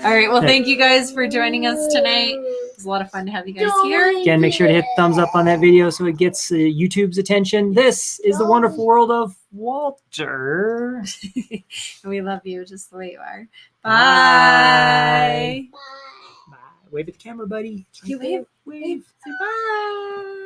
right. Well, thank you guys for joining us tonight. It was a lot of fun to have you guys here. Again, make sure to hit thumbs up on that video so it gets YouTube's attention. This is the wonderful world of Walter. And we love you just the way you are. Bye. Bye. Wave at the camera, buddy. You wave. Say bye.